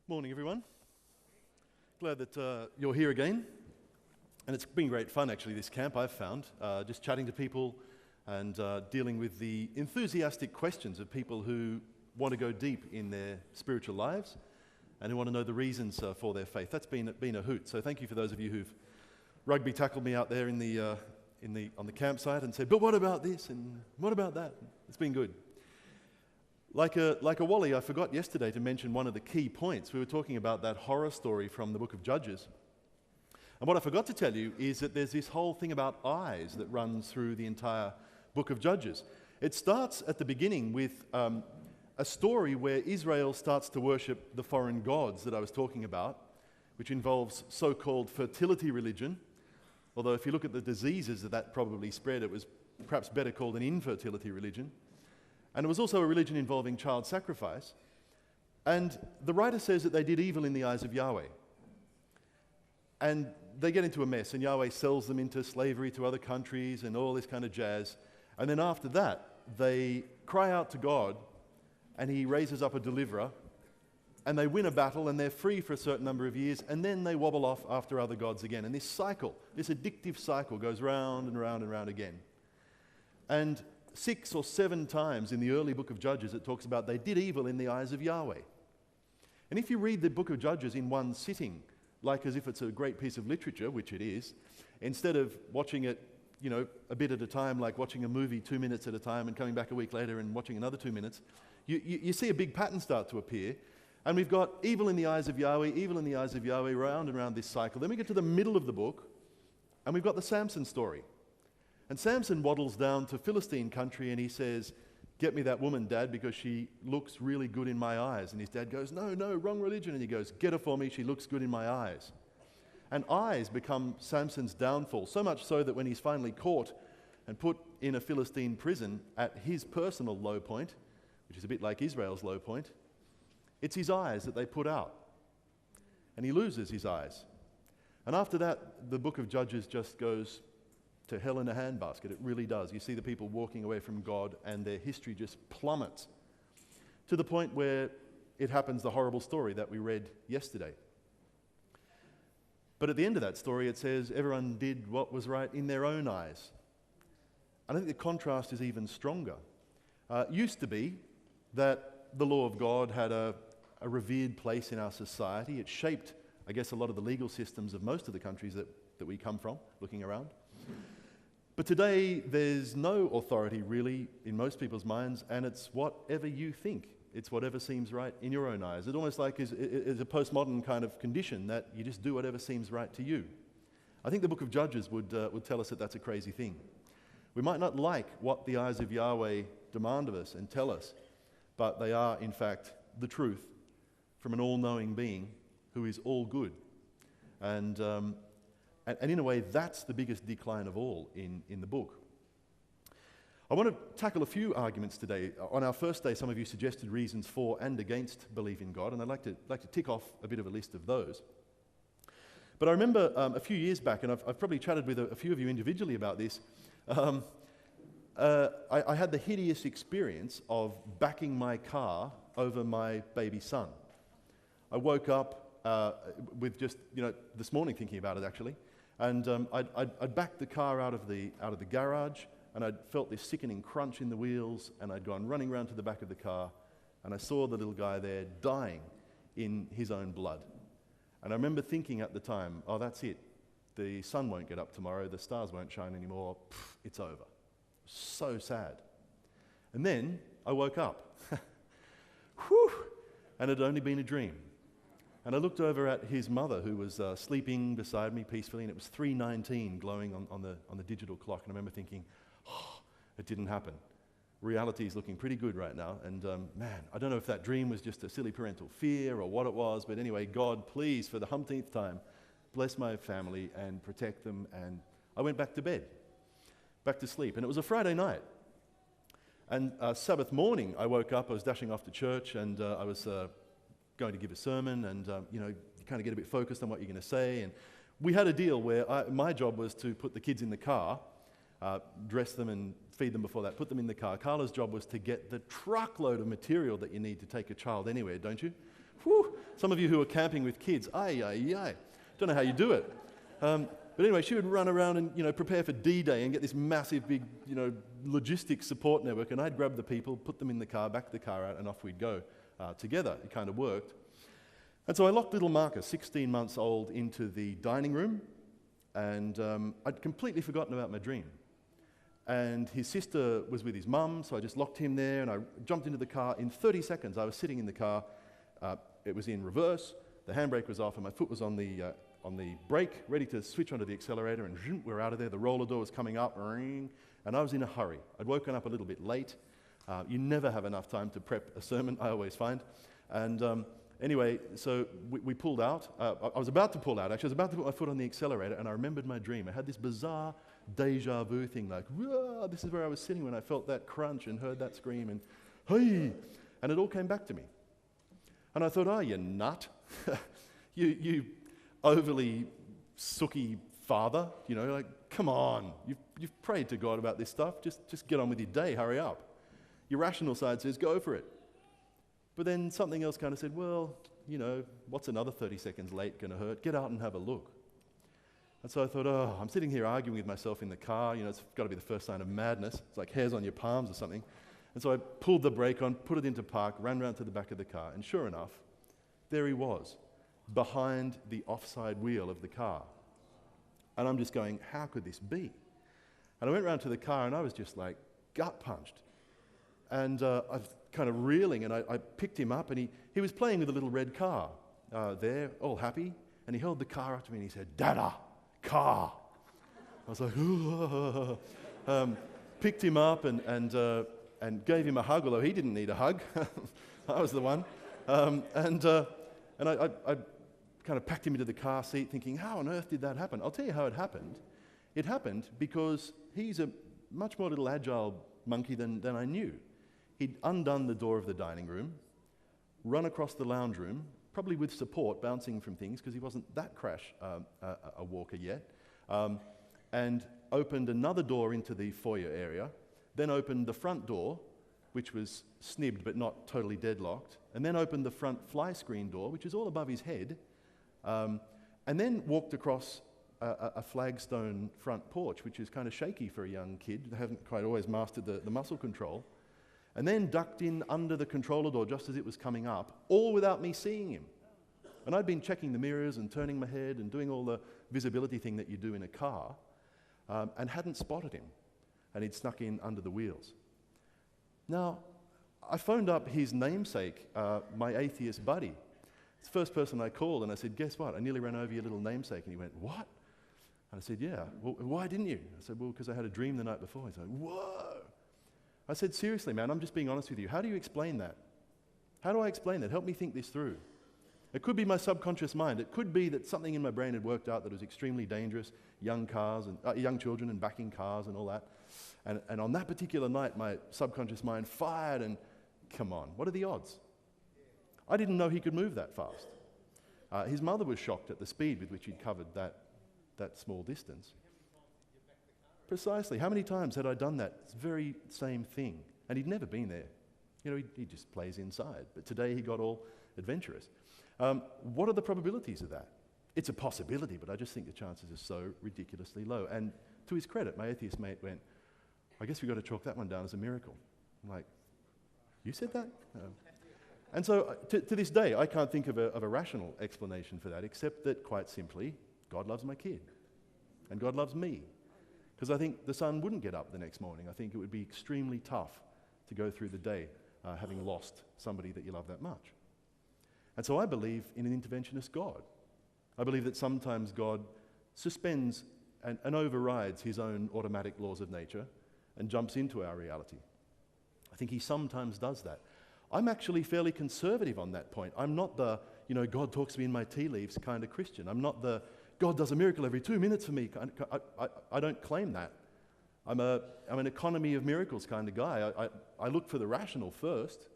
Morning, everyone. Glad that you're here again. And it's been great fun, actually, this camp, I've found. Just chatting to people and dealing with the enthusiastic questions of people who want to go deep in their spiritual lives and who want to know the reasons for their faith. That's been a hoot. So thank you for those of you who've rugby tackled me out there on the campsite and said, but what about this and what about that? It's been good. Like a Wally, I forgot yesterday to mention one of the key points. We were talking about that horror story from the book of Judges. And what I forgot to tell you is that there's this whole thing about eyes that runs through the entire book of Judges. It starts at the beginning with a story where Israel starts to worship the foreign gods that I was talking about, which involves so-called fertility religion. Although if you look at the diseases that probably spread, it was perhaps better called an infertility religion. And it was also a religion involving child sacrifice. And the writer says that they did evil in the eyes of Yahweh. And they get into a mess, and Yahweh sells them into slavery to other countries and all this kind of jazz. And then after that, they cry out to God, and he raises up a deliverer, and they win a battle, and they're free for a certain number of years, and then they wobble off after other gods again. And this cycle, this addictive cycle, goes round and round and round again. And 6 or 7 times in the early book of Judges, it talks about they did evil in the eyes of Yahweh. And if you read the book of Judges in one sitting, like as if it's a great piece of literature, which it is, instead of watching it, a bit at a time, like watching a movie 2 minutes at a time and coming back a week later and watching another 2 minutes, you see a big pattern start to appear. And we've got evil in the eyes of Yahweh, evil in the eyes of Yahweh, round and round this cycle. Then we get to the middle of the book, and we've got the Samson story. And Samson waddles down to Philistine country and he says, get me that woman, Dad, because she looks really good in my eyes. And his dad goes, no, wrong religion. And he goes, get her for me, she looks good in my eyes. And eyes become Samson's downfall, so much so that when he's finally caught and put in a Philistine prison at his personal low point, which is a bit like Israel's low point, it's his eyes that they put out. And he loses his eyes. And after that, the book of Judges just goes to hell in a handbasket. It really does. You see the people walking away from God and their history just plummets to the point where it happens the horrible story that we read yesterday. But at the end of that story it says everyone did what was right in their own eyes. And I think the contrast is even stronger. It used to be that the law of God had a revered place in our society. It shaped, I guess, a lot of the legal systems of most of the countries that we come from, looking around. But today, there's no authority really in most people's minds, and it's whatever you think. It's whatever seems right in your own eyes. It almost like is a postmodern kind of condition that you just do whatever seems right to you. I think the book of Judges would tell us that that's a crazy thing. We might not like what the eyes of Yahweh demand of us and tell us, but they are, in fact, the truth from an all-knowing being who is all good. And in a way, that's the biggest decline of all in the book. I want to tackle a few arguments today. On our first day, some of you suggested reasons for and against belief in God, and I'd like to tick off a bit of a list of those. But I remember a few years back, and I've probably chatted with a few of you individually about this, I had the hideous experience of backing my car over my baby son. I woke up with just, this morning thinking about it actually, and I'd backed the car out of the garage, and I'd felt this sickening crunch in the wheels, and I'd gone running around to the back of the car, and I saw the little guy there dying in his own blood. And I remember thinking at the time, oh, that's it. The sun won't get up tomorrow, the stars won't shine anymore, it's over. So sad. And then I woke up. Whew! And it had only been a dream. And I looked over at his mother, who was sleeping beside me peacefully, and it was 3:19 glowing on the digital clock. And I remember thinking, oh, it didn't happen. Reality is looking pretty good right now. And man, I don't know if that dream was just a silly parental fear or what it was, but anyway, God, please, for the umpteenth time, bless my family and protect them. And I went back to bed, back to sleep. And it was a Friday night. And Sabbath morning, I woke up, I was dashing off to church, and I was going to give a sermon, and you kind of get a bit focused on what you're going to say. And we had a deal where my job was to put the kids in the car, dress them and feed them before that, put them in the car. Carla's job was to get the truckload of material that you need to take a child anywhere, don't you? Whew. Some of you who are camping with kids, don't know how you do it. But anyway, she would run around and, prepare for D-Day and get this massive, big, logistics support network. And I'd grab the people, put them in the car, back the car out, and off we'd go together. It kind of worked. And so I locked little Marcus, 16 months old, into the dining room. And I'd completely forgotten about my dream. And his sister was with his mum, so I just locked him there, and I jumped into the car. In 30 seconds, I was sitting in the car. It was in reverse, the handbrake was off, and my foot was on the brake, ready to switch onto the accelerator, and we're out of there. The roller door was coming up, and I was in a hurry. I'd woken up a little bit late. You never have enough time to prep a sermon, I always find. And anyway, so we pulled out. I was about to pull out, actually. I was about to put my foot on the accelerator, and I remembered my dream. I had this bizarre deja vu thing, like, whoa, this is where I was sitting when I felt that crunch and heard that scream, and hey, and it all came back to me. And I thought, oh, you nut. you overly sooky father, like, come on, you've prayed to God about this stuff, just get on with your day, hurry up. Your rational side says, go for it. But then something else kind of said, well, what's another 30 seconds late going to hurt? Get out and have a look. And so I thought, oh, I'm sitting here arguing with myself in the car, it's got to be the first sign of madness. It's like hairs on your palms or something. And so I pulled the brake on, put it into park, ran round to the back of the car, and sure enough, there he was, behind the offside wheel of the car. And I'm just going, how could this be? And I went round to the car, and I was just like gut punched. And I was kind of reeling, and I picked him up, and he was playing with a little red car there, all happy, and he held the car up to me, and he said, Dada, car. I was like, picked him up and gave him a hug, although he didn't need a hug. I was the one. And I kind of packed him into the car seat thinking, how on earth did that happen? I'll tell you how it happened. It happened because he's a much more little agile monkey than I knew. He'd undone the door of the dining room, run across the lounge room, probably with support, bouncing from things, because he wasn't that crash a walker yet, and opened another door into the foyer area, then opened the front door, which was snibbed but not totally deadlocked, and then opened the front fly screen door, which is all above his head, and then walked across a flagstone front porch, which is kind of shaky for a young kid. They haven't quite always mastered the muscle control, and then ducked in under the controller door just as it was coming up, all without me seeing him. And I'd been checking the mirrors and turning my head and doing all the visibility thing that you do in a car, and hadn't spotted him. And he'd snuck in under the wheels. Now, I phoned up his namesake, my atheist buddy. It's the first person I called, and I said, guess what? I nearly ran over your little namesake. And he went, what? And I said, yeah. Well, why didn't you? I said, well, because I had a dream the night before. He's like, whoa. I said, seriously, man, I'm just being honest with you. How do you explain that? How do I explain that? Help me think this through. It could be my subconscious mind. It could be that something in my brain had worked out that was extremely dangerous, young children and backing cars and all that. And on that particular night, my subconscious mind fired, and come on, what are the odds? I didn't know he could move that fast. His mother was shocked at the speed with which he'd covered that small distance. Precisely. How many times had I done that very same thing? And he'd never been there. He just plays inside. But today he got all adventurous. What are the probabilities of that? It's a possibility, but I just think the chances are so ridiculously low. And to his credit, my atheist mate went, I guess we've got to chalk that one down as a miracle. I'm like, you said that? And so to this day, I can't think of a rational explanation for that, except that quite simply, God loves my kid. And God loves me. Because I think the sun wouldn't get up the next morning. I think it would be extremely tough to go through the day having lost somebody that you love that much. And so I believe in an interventionist God. I believe that sometimes God suspends and overrides his own automatic laws of nature and jumps into our reality. I think he sometimes does that. I'm actually fairly conservative on that point. I'm not the, God talks to me in my tea leaves kind of Christian. I'm not the, God does a miracle every 2 minutes for me. I don't claim that. I'm an economy of miracles kind of guy. I look for the rational first,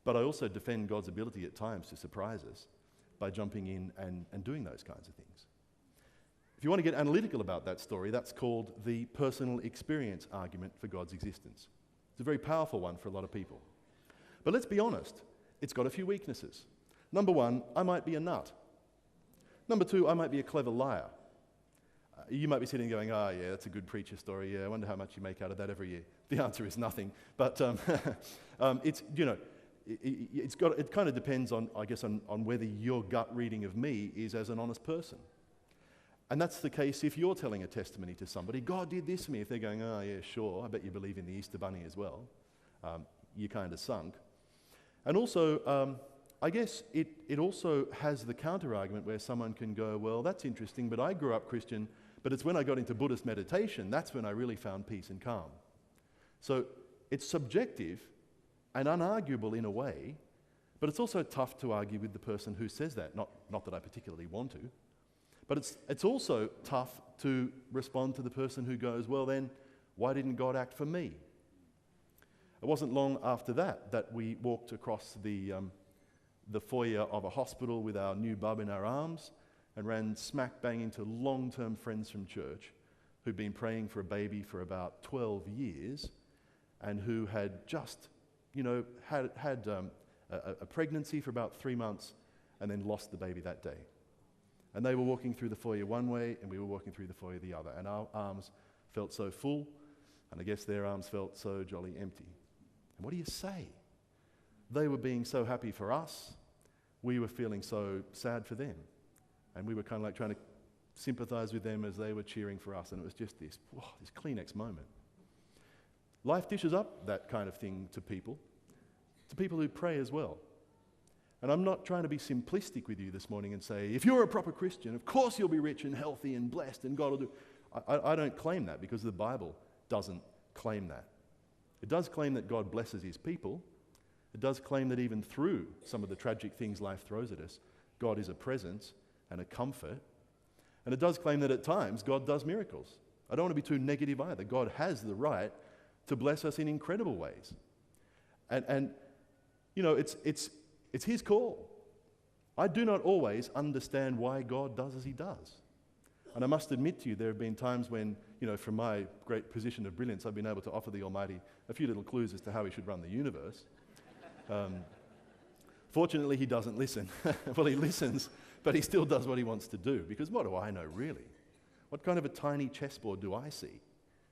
but I also defend God's ability at times to surprise us by jumping in and doing those kinds of things. If you want to get analytical about that story, that's called the personal experience argument for God's existence. It's a very powerful one for a lot of people. But let's be honest, it's got a few weaknesses. Number one, I might be a nut. Number two, I might be a clever liar. You might be sitting going, oh yeah, that's a good preacher story. Yeah, I wonder how much you make out of that every year. The answer is nothing. But it's, you know, it kind of depends on, I guess, on whether your gut reading of me is as an honest person. And that's the case if you're telling a testimony to somebody, God did this for me. If they're going, oh yeah, sure, I bet you believe in the Easter Bunny as well. You kind of sunk. And also, I guess it also has the counter-argument where someone can go, well, that's interesting, but I grew up Christian, but it's when I got into Buddhist meditation, that's when I really found peace and calm. So it's subjective and unarguable in a way, but it's also tough to argue with the person who says that. Not that I particularly want to, but it's also tough to respond to the person who goes, well then, why didn't God act for me? It wasn't long after that we walked across the foyer of a hospital with our new bub in our arms and ran smack bang into long-term friends from church who'd been praying for a baby for about 12 years and who had just, had a pregnancy for about 3 months and then lost the baby that day. And they were walking through the foyer one way and we were walking through the foyer the other. And our arms felt so full and I guess their arms felt so jolly empty. And what do you say? They were being so happy for us, we were feeling so sad for them. And we were kind of like trying to sympathize with them as they were cheering for us. And it was just this Kleenex moment. Life dishes up that kind of thing to people who pray as well. And I'm not trying to be simplistic with you this morning and say, if you're a proper Christian, of course you'll be rich and healthy and blessed and God will do. I don't claim that because the Bible doesn't claim that. It does claim that God blesses his people. It does claim that even through some of the tragic things life throws at us, God is a presence and a comfort. And it does claim that at times God does miracles. I don't want to be too negative either. God has the right to bless us in incredible ways. And it's his call. I do not always understand why God does as he does. And I must admit to you, there have been times when, from my great position of brilliance, I've been able to offer the Almighty a few little clues as to how he should run the universe. Fortunately, he doesn't listen. Well, he listens, but he still does what he wants to do, because what do I know, really? What kind of a tiny chessboard do I see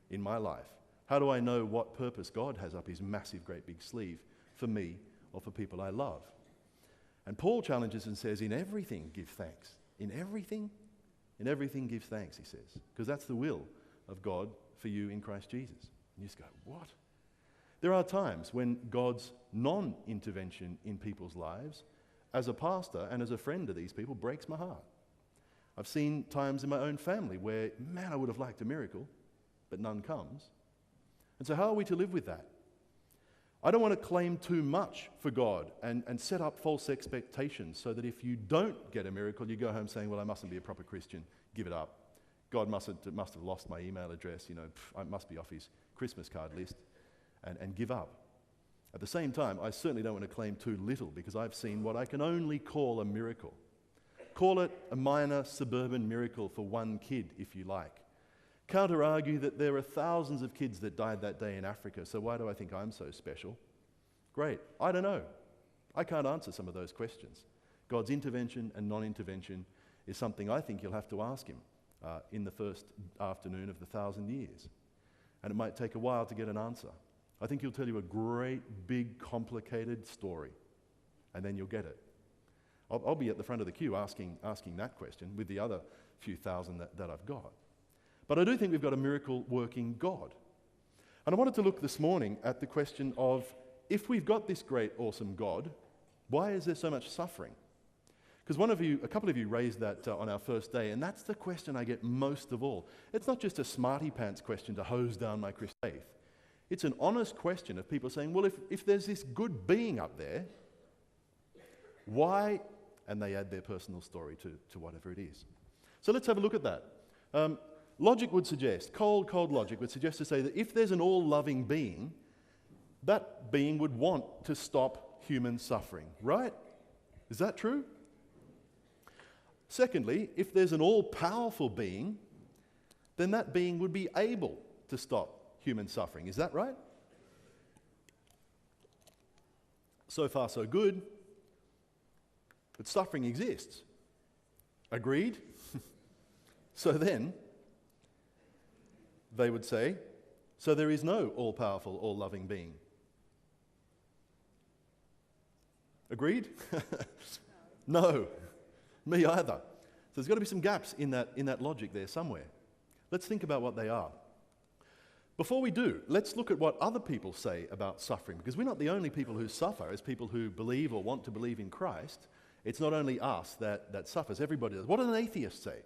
in my life? How do I know what purpose God has up his massive, great big sleeve for me or for people I love? And Paul challenges and says, in everything, give thanks. In everything give thanks, he says, because that's the will of God for you in Christ Jesus. And you just go, what? There are times when God's non-intervention in people's lives, as a pastor and as a friend to these people, breaks my heart. I've seen times in my own family where, man, I would have liked a miracle, but none comes. And so how are we to live with that? I don't want to claim too much for God and set up false expectations so that if you don't get a miracle, you go home saying, well, I mustn't be a proper Christian, give it up. God must have lost my email address, I must be off his Christmas card list, and give up. At the same time, I certainly don't want to claim too little because I've seen what I can only call a miracle. Call it a minor suburban miracle for one kid, if you like. Counter-argue that there are thousands of kids that died that day in Africa, so why do I think I'm so special? Great. I don't know. I can't answer some of those questions. God's intervention and non-intervention is something I think you'll have to ask him in the first afternoon of the 1,000 years. And it might take a while to get an answer. I think he'll tell you a great, big, complicated story, and then you'll get it. I'll be at the front of the queue asking that question with the other few thousand that I've got. But I do think we've got a miracle-working God. And I wanted to look this morning at the question of, if we've got this great, awesome God, why is there so much suffering? Because a couple of you raised that on our first day, and that's the question I get most of all. It's not just a smarty-pants question to hose down my Christian faith. It's an honest question of people saying, well, if there's this good being up there, why? And they add their personal story to whatever it is. So let's have a look at that. Logic would suggest, cold logic would suggest to say that if there's an all-loving being, that being would want to stop human suffering, right? Is that true? Secondly, if there's an all-powerful being, then that being would be able to stop human suffering. Is that right? So far, so good. But suffering exists. Agreed? So then, they would say, so there is no all-powerful, all-loving being. Agreed? No, me either. So there's got to be some gaps in that logic there somewhere. Let's think about what they are. Before we do, let's look at what other people say about suffering, because we're not the only people who suffer as people who believe or want to believe in Christ. It's not only us that suffers, everybody does. What did an atheist say?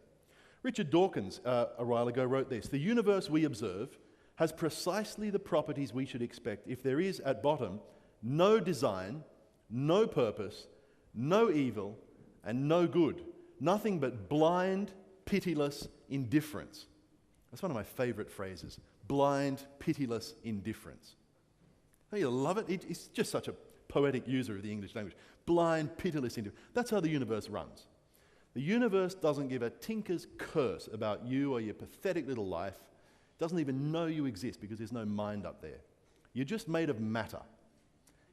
Richard Dawkins, a while ago, wrote this: "The universe we observe has precisely the properties we should expect if there is, at bottom, no design, no purpose, no evil, and no good. Nothing but blind, pitiless indifference." That's one of my favorite phrases. Blind, pitiless indifference. Don't you love it? He's just such a poetic user of the English language. Blind, pitiless indifference. That's how the universe runs. The universe doesn't give a tinker's curse about you or your pathetic little life. It doesn't even know you exist because there's no mind up there. You're just made of matter.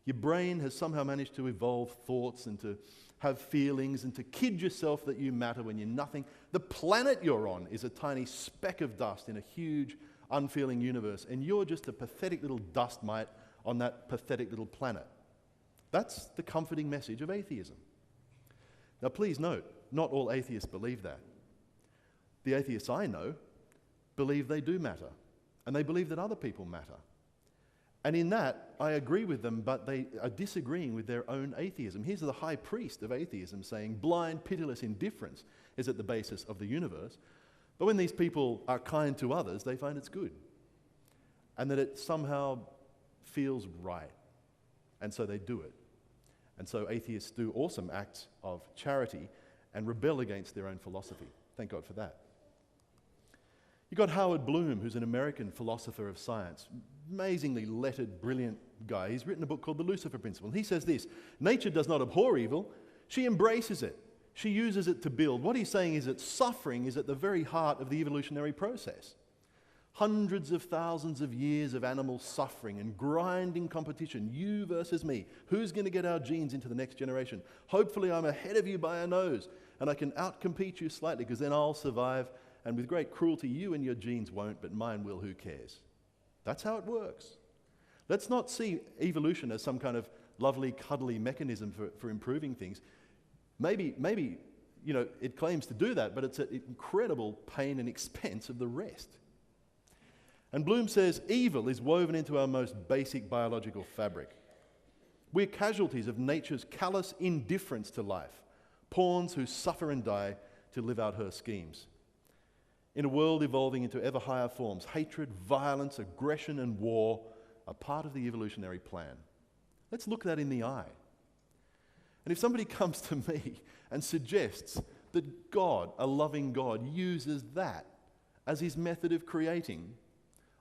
Your brain has somehow managed to evolve thoughts and to have feelings and to kid yourself that you matter when you're nothing. The planet you're on is a tiny speck of dust in a huge, unfeeling universe, and you're just a pathetic little dust mite on that pathetic little planet. That's the comforting message of atheism. Now please note, not all atheists believe that. The atheists I know believe they do matter, and they believe that other people matter. And in that, I agree with them, but they are disagreeing with their own atheism. Here's the high priest of atheism saying blind, pitiless indifference is at the basis of the universe. But when these people are kind to others, they find it's good. And that it somehow feels right. And so they do it. And so atheists do awesome acts of charity and rebel against their own philosophy. Thank God for that. You've got Howard Bloom, who's an American philosopher of science. Amazingly lettered, brilliant guy. He's written a book called The Lucifer Principle. And he says this: nature does not abhor evil, she embraces it. She uses it to build. What he's saying is that suffering is at the very heart of the evolutionary process. Hundreds of thousands of years of animal suffering and grinding competition, you versus me. Who's going to get our genes into the next generation? Hopefully I'm ahead of you by a nose, and I can outcompete you slightly, because then I'll survive, and with great cruelty you and your genes won't, but mine will, who cares? That's how it works. Let's not see evolution as some kind of lovely, cuddly mechanism for improving things. Maybe, it claims to do that, but it's at incredible pain and expense of the rest. And Bloom says evil is woven into our most basic biological fabric. We're casualties of nature's callous indifference to life, pawns who suffer and die to live out her schemes. In a world evolving into ever higher forms, hatred, violence, aggression, and war are part of the evolutionary plan. Let's look that in the eye. And if somebody comes to me and suggests that God, a loving God, uses that as his method of creating,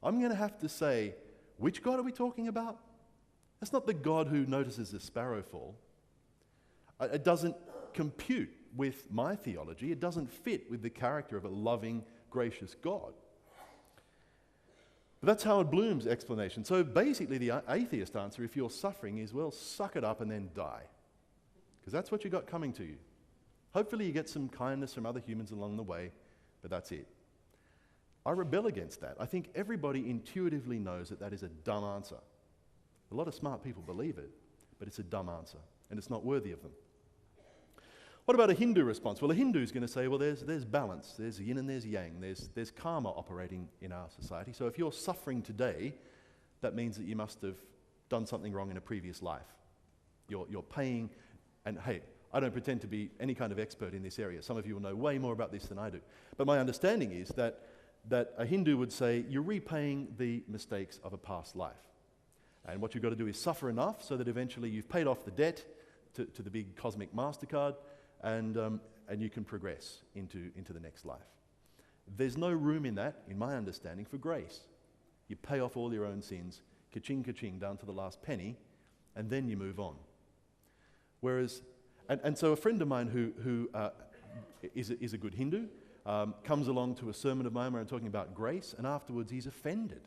I'm going to have to say, which God are we talking about? That's not the God who notices the sparrow fall. It doesn't compute with my theology. It doesn't fit with the character of a loving, gracious God. But that's Howard Bloom's explanation. So basically the atheist answer, if you're suffering, is, well, suck it up and then die. Because that's what you got coming to you. Hopefully you get some kindness from other humans along the way, but that's it. I rebel against that. I think everybody intuitively knows that that is a dumb answer. A lot of smart people believe it, but it's a dumb answer, and it's not worthy of them. What about a Hindu response? Well, a Hindu is going to say, well, there's balance, there's yin and there's yang, there's karma operating in our society. So if you're suffering today, that means that you must have done something wrong in a previous life. You're paying, and hey, I don't pretend to be any kind of expert in this area. Some of you will know way more about this than I do. But my understanding is that a Hindu would say, you're repaying the mistakes of a past life. And what you've got to do is suffer enough so that eventually you've paid off the debt to the big cosmic MasterCard, and you can progress into the next life. There's no room in that, in my understanding, for grace. You pay off all your own sins, ka-ching, ka-ching, down to the last penny, and then you move on. Whereas, and so a friend of mine who is a good Hindu, comes along to a sermon of mine where I'm talking about grace, and afterwards he's offended.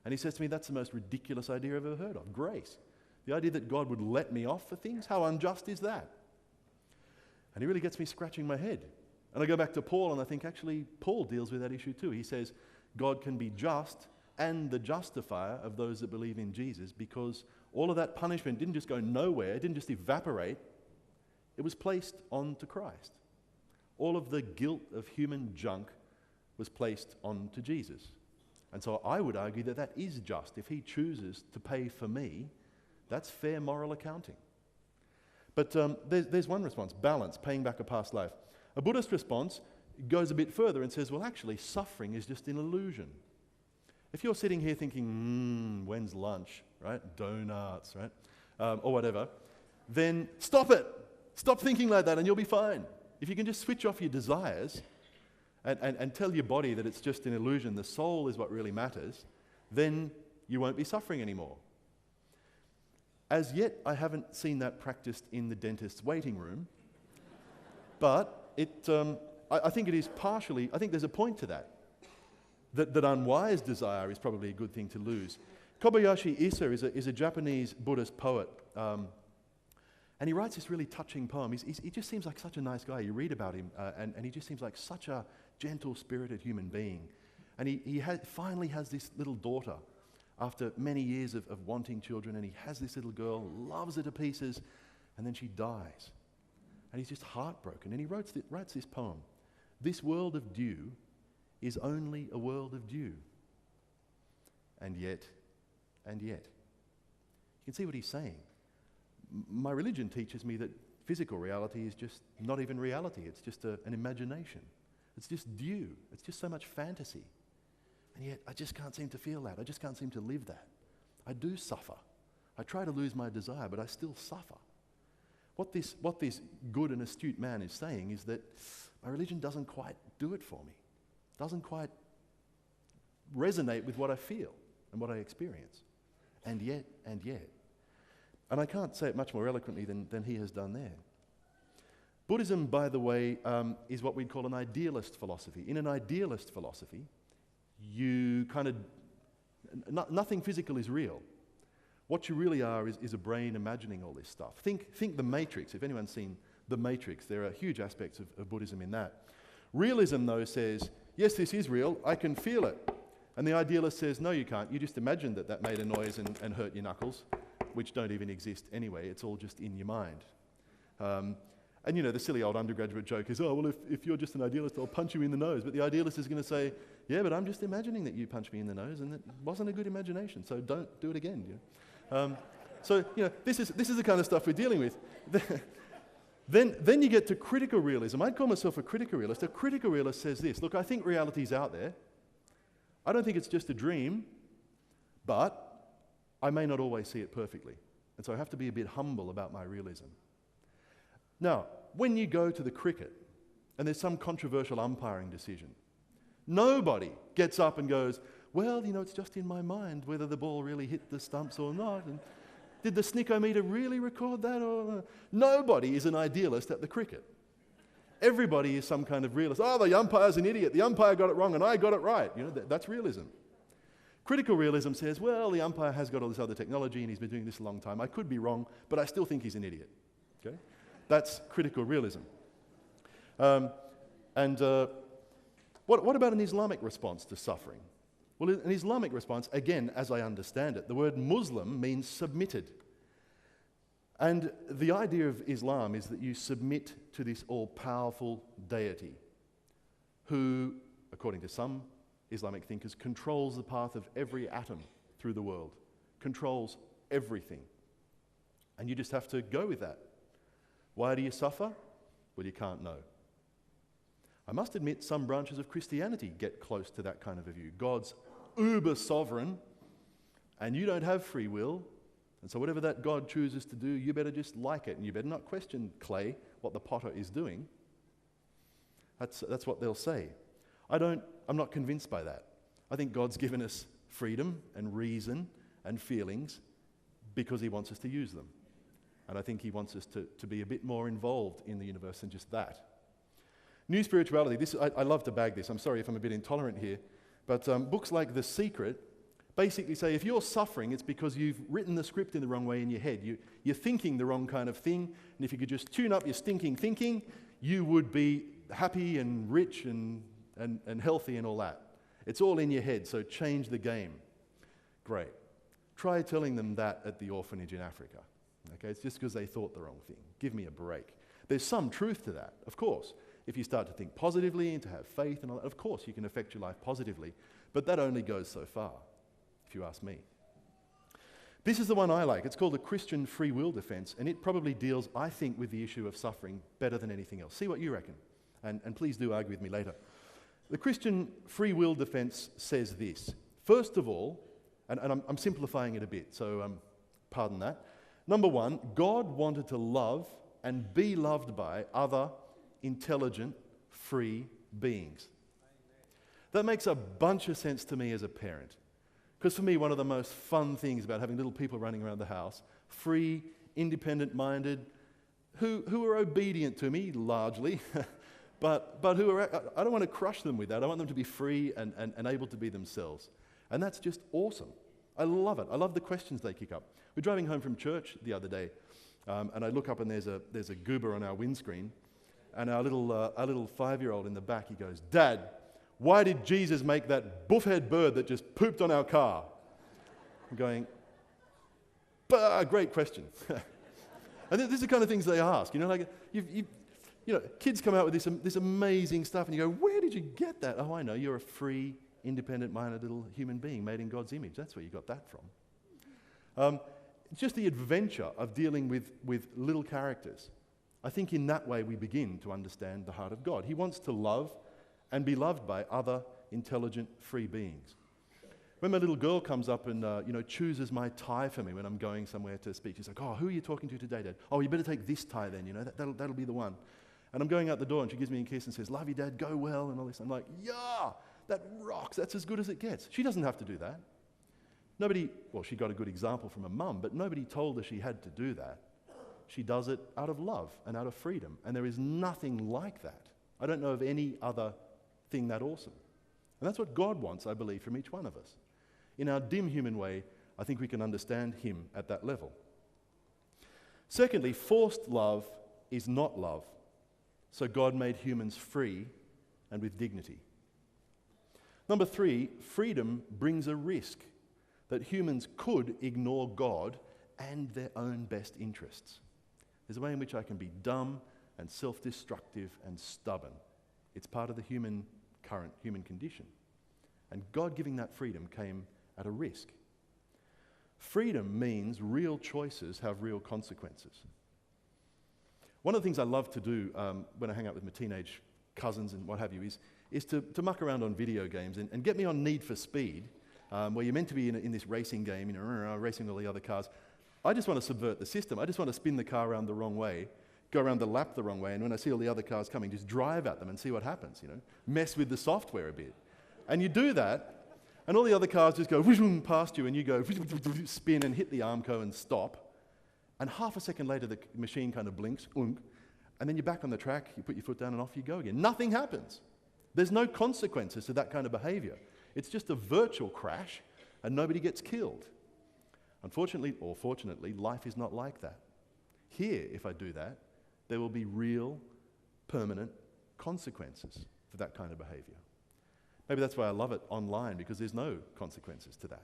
And he says to me, that's the most ridiculous idea I've ever heard of, grace. The idea that God would let me off for things, how unjust is that? And it really gets me scratching my head. And I go back to Paul and I think, actually, Paul deals with that issue too. He says, God can be just and the justifier of those that believe in Jesus, because all of that punishment didn't just go nowhere, it didn't just evaporate, it was placed onto Christ. All of the guilt of human junk was placed onto Jesus. And so I would argue that that is just. If he chooses to pay for me, that's fair moral accounting. But there's one response, balance, paying back a past life. A Buddhist response goes a bit further and says, well, actually, suffering is just an illusion. If you're sitting here thinking, when's lunch, right? Donuts, right? Or whatever, then stop it. Stop thinking like that and you'll be fine. If you can just switch off your desires and tell your body that it's just an illusion, the soul is what really matters, then you won't be suffering anymore. As yet, I haven't seen that practiced in the dentist's waiting room, but I think it is partially, I think there's a point to that. That unwise desire is probably a good thing to lose. Kobayashi Issa is a Japanese Buddhist poet, and he writes this really touching poem. He just seems like such a nice guy. You read about him, and he just seems like such a gentle-spirited human being. And he finally has this little daughter after many years of wanting children, and he has this little girl, loves her to pieces, and then she dies. And he's just heartbroken, and he writes this poem. This world of dew is only a world of dew. And yet. You can see what he's saying. My religion teaches me that physical reality is just not even reality. It's just an imagination. It's just dew. It's just so much fantasy. And yet I just can't seem to feel that. I just can't seem to live that. I do suffer. I try to lose my desire, but I still suffer. What this good and astute man is saying is that my religion doesn't quite do it for me. Doesn't quite resonate with what I feel and what I experience. And yet. And I can't say it much more eloquently than he has done there. Buddhism, by the way, is what we'd call an idealist philosophy. In an idealist philosophy, you nothing physical is real. What you really are is a brain imagining all this stuff. Think The Matrix. If anyone's seen The Matrix, there are huge aspects of Buddhism in that. Realism, though, says, yes, this is real, I can feel it. And the idealist says, no, you can't. You just imagined that made a noise and hurt your knuckles, which don't even exist anyway. It's all just in your mind. And you know, the silly old undergraduate joke is, oh, well, if you're just an idealist, I'll punch you in the nose. But the idealist is going to say, yeah, but I'm just imagining that you punch me in the nose, and it wasn't a good imagination, so don't do it again. So, you know, this is the kind of stuff we're dealing with. Then you get to critical realism. I'd call myself a critical realist. A critical realist says this, look, I think reality's out there. I don't think it's just a dream, but I may not always see it perfectly. And so I have to be a bit humble about my realism. Now, when you go to the cricket and there's some controversial umpiring decision, nobody gets up and goes, well, you know, it's just in my mind whether the ball really hit the stumps or not. And did the snickometer really record that? Or nobody is an idealist at the cricket. Everybody is some kind of realist. Oh, the umpire's an idiot. The umpire got it wrong and I got it right. You know, that's realism. Critical realism says, well, the umpire has got all this other technology and he's been doing this a long time. I could be wrong, but I still think he's an idiot. Okay? That's critical realism. What about an Islamic response to suffering? Well, an Islamic response, again, as I understand it, the word Muslim means submitted. And the idea of Islam is that you submit to this all-powerful deity who, according to some Islamic thinkers, controls the path of every atom through the world, controls everything. And you just have to go with that. Why do you suffer? Well, you can't know. I must admit some branches of Christianity get close to that kind of a view. God's uber sovereign, and you don't have free will, and so whatever that God chooses to do, you better just like it, and you better not question, Clay, what the potter is doing. That's what they'll say. I'm not convinced by that. I think God's given us freedom and reason and feelings because he wants us to use them. And I think he wants us to be a bit more involved in the universe than just that. New spirituality, I love to bag this. I'm sorry if I'm a bit intolerant here. But books like The Secret basically say if you're suffering, it's because you've written the script in the wrong way in your head. You're thinking the wrong kind of thing, and if you could just tune up your stinking thinking, you would be happy and rich and healthy and all that. It's all in your head, so change the game. Great. Try telling them that at the orphanage in Africa. Okay, it's just because they thought the wrong thing. Give me a break. There's some truth to that, of course. If you start to think positively and to have faith and all that, of course you can affect your life positively, but that only goes so far, if you ask me. This is the one I like. It's called the Christian free will defense, and it probably deals, I think, with the issue of suffering better than anything else. See what you reckon, and please do argue with me later. The Christian free will defense says this. First of all, and I'm simplifying it a bit, so pardon that. Number one, God wanted to love and be loved by other intelligent, free beings. That makes a bunch of sense to me as a parent. Because for me, one of the most fun things about having little people running around the house, free, independent-minded, who are obedient to me, largely, but who are, I don't want to crush them with that. I want them to be free and able to be themselves. And that's just awesome. I love it. I love the questions they kick up. We're driving home from church the other day, and I look up and there's a goober on our windscreen, and our little 5-year-old in the back, he goes, "Dad, why did Jesus make that buffhead bird that just pooped on our car?" I'm going, great question. And this is the kind of things they ask. You know, like kids come out with this amazing stuff, and you go, "Where did you get that?" "Oh, I know. You're a free, independent-minded little human being made in God's image. That's where you got that from." It's just the adventure of dealing with little characters. I think in that way we begin to understand the heart of God. He wants to love and be loved by other intelligent, free beings. When my little girl comes up and chooses my tie for me when I'm going somewhere to speak, she's like, "Oh, who are you talking to today, Dad?" "Oh, you better take this tie then, that'll be the one." And I'm going out the door and she gives me a kiss and says, "Love you, Dad, go well," and all this. I'm like, yeah, that rocks. That's as good as it gets. She doesn't have to do that. She got a good example from her mum, but nobody told her she had to do that. She does it out of love and out of freedom, and there is nothing like that. I don't know of any other thing that awesome. And that's what God wants, I believe, from each one of us. In our dim human way, I think we can understand Him at that level. Secondly, forced love is not love. So God made humans free and with dignity. Number 3, freedom brings a risk that humans could ignore God and their own best interests. There's a way in which I can be dumb and self-destructive and stubborn. It's part of the current human condition. And God giving that freedom came at a risk. Freedom means real choices have real consequences. One of the things I love to do when I hang out with my teenage cousins and what have you is to muck around on video games and get me on Need for Speed, where you're meant to be in this racing game, racing all the other cars. I just want to subvert the system. I just want to spin the car around the wrong way, go around the lap the wrong way, and when I see all the other cars coming, just drive at them and see what happens, mess with the software a bit. And you do that, and all the other cars just go past you, and you go spin and hit the Armco and stop. And half a second later, the machine kind of blinks, and then you're back on the track, you put your foot down, and off you go again. Nothing happens. There's no consequences to that kind of behavior. It's just a virtual crash, and nobody gets killed. Unfortunately, or fortunately, life is not like that. Here, if I do that, there will be real, permanent consequences for that kind of behavior. Maybe that's why I love it online, because there's no consequences to that.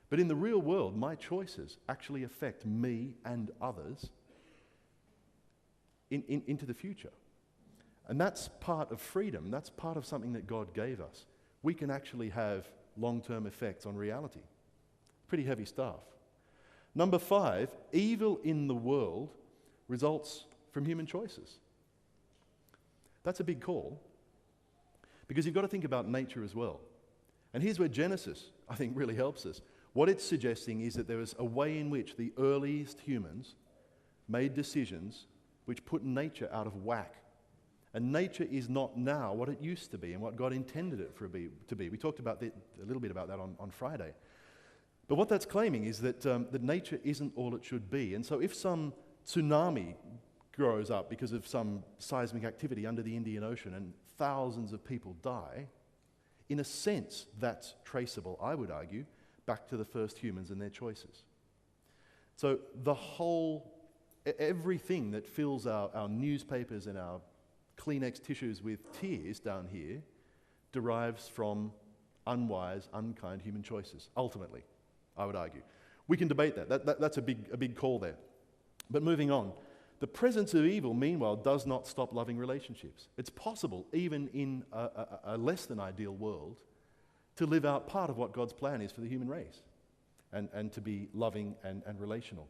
But in the real world, my choices actually affect me and others into the future. And that's part of freedom. That's part of something that God gave us. We can actually have long-term effects on reality. Pretty heavy stuff. Number 5, evil in the world results from human choices. That's a big call, because you've got to think about nature as well. And here's where Genesis, I think, really helps us. What it's suggesting is that there was a way in which the earliest humans made decisions which put nature out of whack. And nature is not now what it used to be and what God intended it to be. We talked about a little bit about that on Friday. But what that's claiming is that nature isn't all it should be. And so if some tsunami grows up because of some seismic activity under the Indian Ocean and thousands of people die, in a sense that's traceable, I would argue, back to the first humans and their choices. So everything that fills our newspapers and our Kleenex tissues with tears down here derives from unwise, unkind human choices, ultimately, I would argue. We can debate that. That's a big call there. But moving on, the presence of evil, meanwhile, does not stop loving relationships. It's possible, even in a less than ideal world, to live out part of what God's plan is for the human race and to be loving and relational.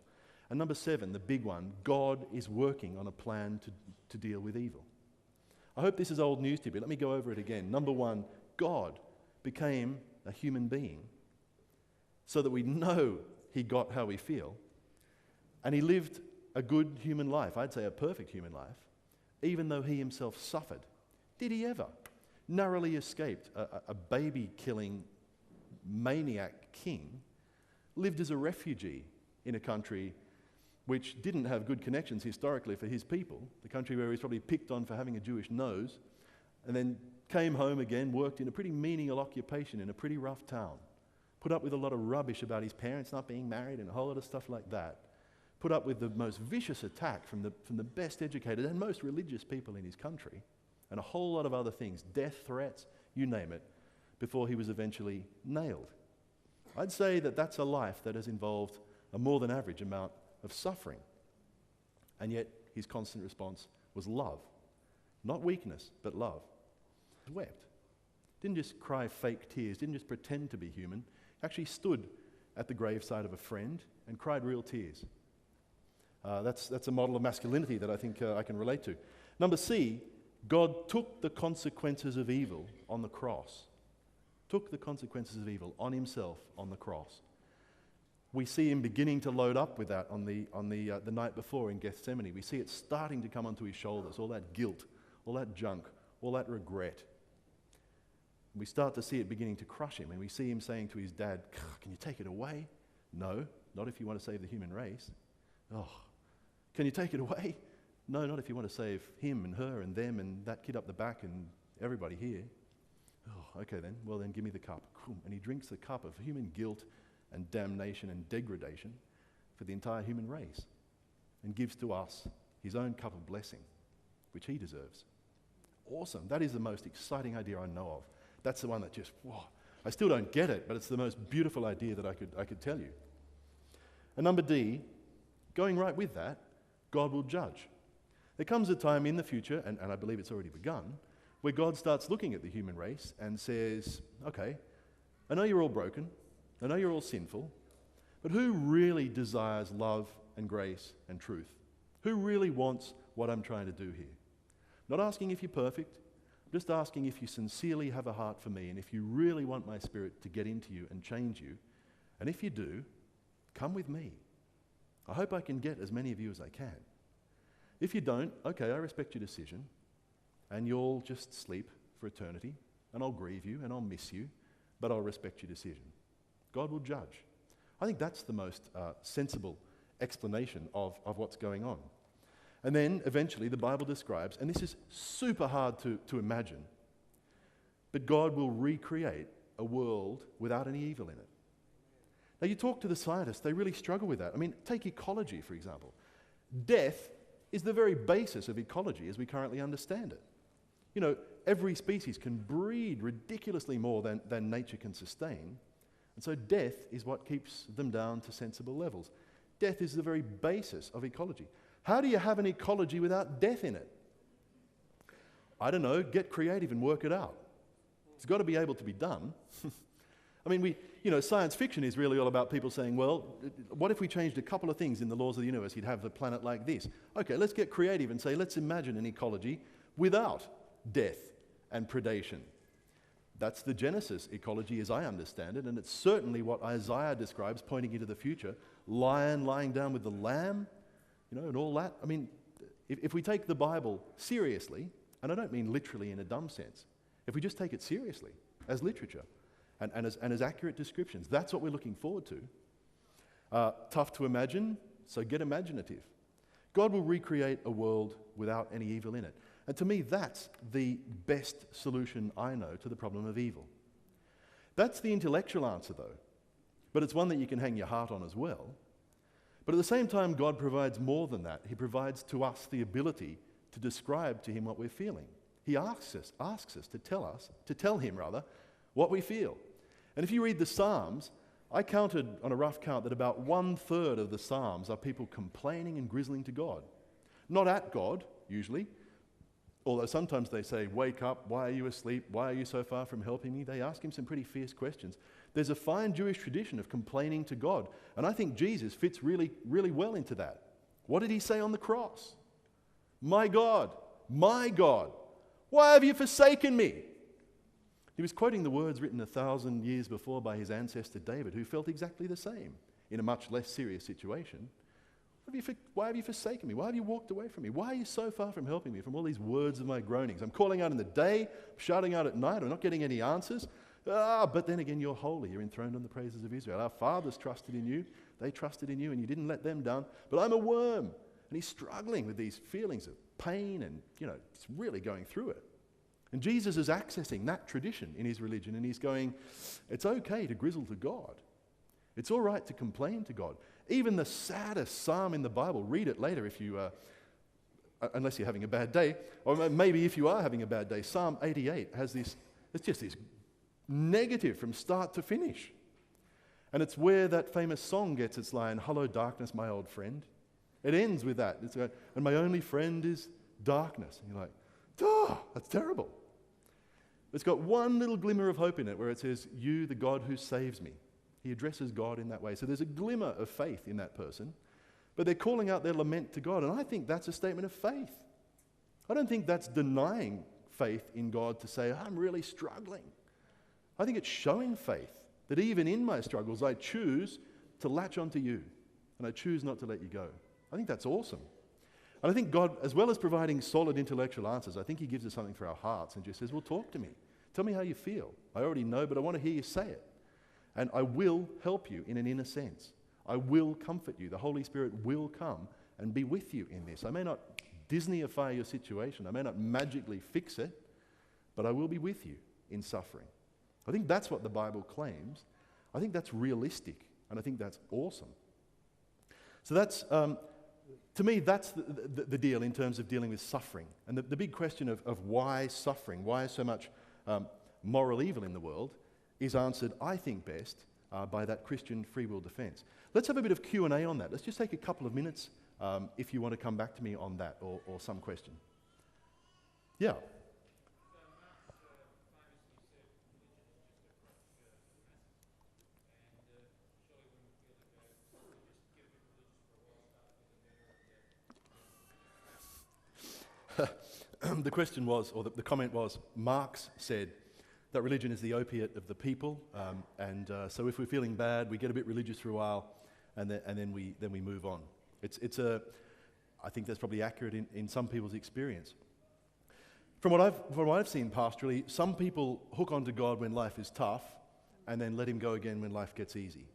And number 7, the big one, God is working on a plan to deal with evil. I hope this is old news to you, but let me go over it again. Number 1, God became a human being so that we know he got how we feel, and he lived a good human life, I'd say a perfect human life, even though he himself suffered. Did he ever? Narrowly escaped a baby-killing maniac king, lived as a refugee in a country which didn't have good connections historically for his people, the country where he was probably picked on for having a Jewish nose, and then came home again, worked in a pretty menial occupation in a pretty rough town, put up with a lot of rubbish about his parents not being married and a whole lot of stuff like that, put up with the most vicious attack from the best educated and most religious people in his country, and a whole lot of other things, death threats, you name it, before he was eventually nailed. I'd say that that's a life that has involved a more than average amount of suffering. And yet his constant response was love. Not weakness, but love. He wept. Didn't just cry fake tears, didn't just pretend to be human, actually stood at the graveside of a friend and cried real tears. That's a model of masculinity that I think I can relate to. Number C, God took the consequences of evil on the cross. Took the consequences of evil on himself on the cross. We see him beginning to load up with that on the night before in Gethsemane. We see it starting to come onto his shoulders, all that guilt, all that junk, all that regret. We start to see it beginning to crush him, and we see him saying to his dad, "Can you take it away?" "No, not if you want to save the human race." "Oh, can you take it away?" "No, not if you want to save him and her and them and that kid up the back and everybody here." "Oh, okay then. Well then, give me the cup." And he drinks the cup of human guilt and damnation and degradation for the entire human race and gives to us his own cup of blessing, which he deserves. Awesome. That is the most exciting idea I know of. That's the one that just, whoa, I still don't get it, but it's the most beautiful idea that I could tell you. And number D, going right with that, God will judge. There comes a time in the future, and I believe it's already begun, where God starts looking at the human race and says, okay, I know you're all broken, I know you're all sinful, but who really desires love and grace and truth? Who really wants what I'm trying to do here? Not asking if you're perfect, just asking if you sincerely have a heart for me and if you really want my spirit to get into you and change you. And if you do, come with me. I hope I can get as many of you as I can. If you don't, okay, I respect your decision, and you'll just sleep for eternity, and I'll grieve you and I'll miss you, but I'll respect your decision. God will judge. I think that's the most sensible explanation of what's going on. And then eventually the Bible describes, and this is super hard to imagine, but God will recreate a world without any evil in it. Now you talk to the scientists, they really struggle with that. I mean, take ecology, for example. Death is the very basis of ecology as we currently understand it. You know, every species can breed ridiculously more than nature can sustain, and so death is what keeps them down to sensible levels. Death is the very basis of ecology. How do you have an ecology without death in it? I don't know, get creative and work it out. It's got to be able to be done. I mean, science fiction is really all about people saying, well, what if we changed a couple of things in the laws of the universe? You'd have a planet like this. Okay, let's get creative and say, let's imagine an ecology without death and predation. That's the Genesis ecology as I understand it, and it's certainly what Isaiah describes pointing into the future. Lion lying down with the lamb, and all that. I mean, if we take the Bible seriously, and I don't mean literally in a dumb sense, if we just take it seriously as literature and as accurate descriptions, that's what we're looking forward to. Tough to imagine, so get imaginative. God will recreate a world without any evil in it. And to me, that's the best solution I know to the problem of evil. That's the intellectual answer, though. but it's one that you can hang your heart on as well. But at the same time, God provides more than that. He provides to us the ability to describe to him what we're feeling. He asks us to tell him what we feel. And if you read the Psalms, I counted on a rough count that about 1/3 of the Psalms are people complaining and grizzling to God. Not at God, usually, although sometimes they say, "Wake up, why are you asleep? Why are you so far from helping me?" They ask him some pretty fierce questions. There's a fine Jewish tradition of complaining to God, and I think Jesus fits really, really well into that. What did he say on the cross? My God, why have you forsaken me?" He was quoting the words written 1,000 years before by his ancestor David, who felt exactly the same in a much less serious situation. Why have you forsaken me? Why have you walked away from me? Why are you so far from helping me? From all these words of my groanings. I'm calling out in the day, shouting out at night, I'm not getting any answers. But then again, you're holy. You're enthroned on the praises of Israel. Our fathers trusted in you. They trusted in you, and you didn't let them down. But I'm a worm. And he's struggling with these feelings of pain and, it's really going through it. And Jesus is accessing that tradition in his religion, and he's going, it's okay to grizzle to God. It's all right to complain to God. Even the saddest psalm in the Bible, read it later if you, unless you're having a bad day, or maybe if you are having a bad day, Psalm 88 has this, it's just this negative from start to finish. And it's where that famous song gets its line, "Hello darkness, my old friend." It ends with that. And my only friend is darkness. And you're like, that's terrible. It's got one little glimmer of hope in it where it says, "You, the God who saves me." He addresses God in that way. So there's a glimmer of faith in that person, but they're calling out their lament to God. And I think that's a statement of faith. I don't think that's denying faith in God to say, "I'm really struggling." I think it's showing faith that even in my struggles, I choose to latch onto you and I choose not to let you go. I think that's awesome. And I think God, as well as providing solid intellectual answers, I think he gives us something for our hearts and just says, "Well, talk to me. Tell me how you feel. I already know, but I want to hear you say it. And I will help you in an inner sense. I will comfort you. The Holy Spirit will come and be with you in this. I may not Disneyify your situation. I may not magically fix it, but I will be with you in suffering." I think that's what the Bible claims. I think that's realistic, and I think that's awesome. So that's... to me, that's the deal in terms of dealing with suffering. And the big question of why suffering, why so much moral evil in the world, is answered, I think, best by that Christian free will defense. Let's have a bit of Q&A on that. Let's just take a couple of minutes if you want to come back to me on that or some question. Yeah. The question was, or the comment was, Marx said that religion is the opiate of the people, so if we're feeling bad, we get a bit religious for a while, and then we move on. I think that's probably accurate in some people's experience. From what I've seen pastorally, some people hook onto God when life is tough, and then let him go again when life gets easy.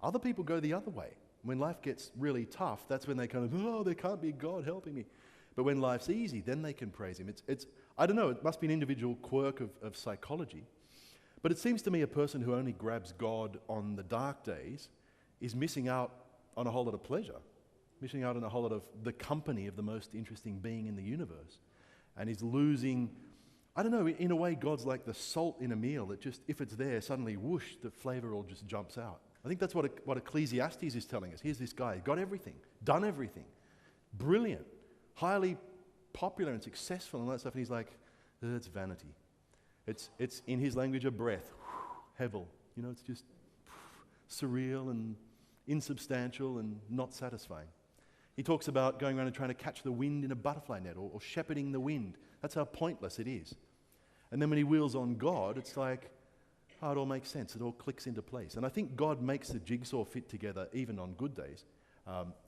Other people go the other way. When life gets really tough, that's when they kind of, there can't be God helping me. But when life's easy, then they can praise him. It's I don't know, it must be an individual quirk of psychology. But it seems to me a person who only grabs God on the dark days is missing out on a whole lot of pleasure, missing out on a whole lot of the company of the most interesting being in the universe. And is losing, I don't know, in a way God's like the salt in a meal that just, if it's there, suddenly whoosh, the flavor all just jumps out. I think that's what Ecclesiastes is telling us. Here's this guy, got everything, done everything, brilliant, highly popular and successful and all that stuff, and he's like, it's vanity. It's in his language a breath, hevel. It's just surreal and insubstantial and not satisfying. He talks about going around and trying to catch the wind in a butterfly net or shepherding the wind. That's how pointless it is. And then when he wheels on God, it's like, it all makes sense. It all clicks into place. And I think God makes the jigsaw fit together even on good days.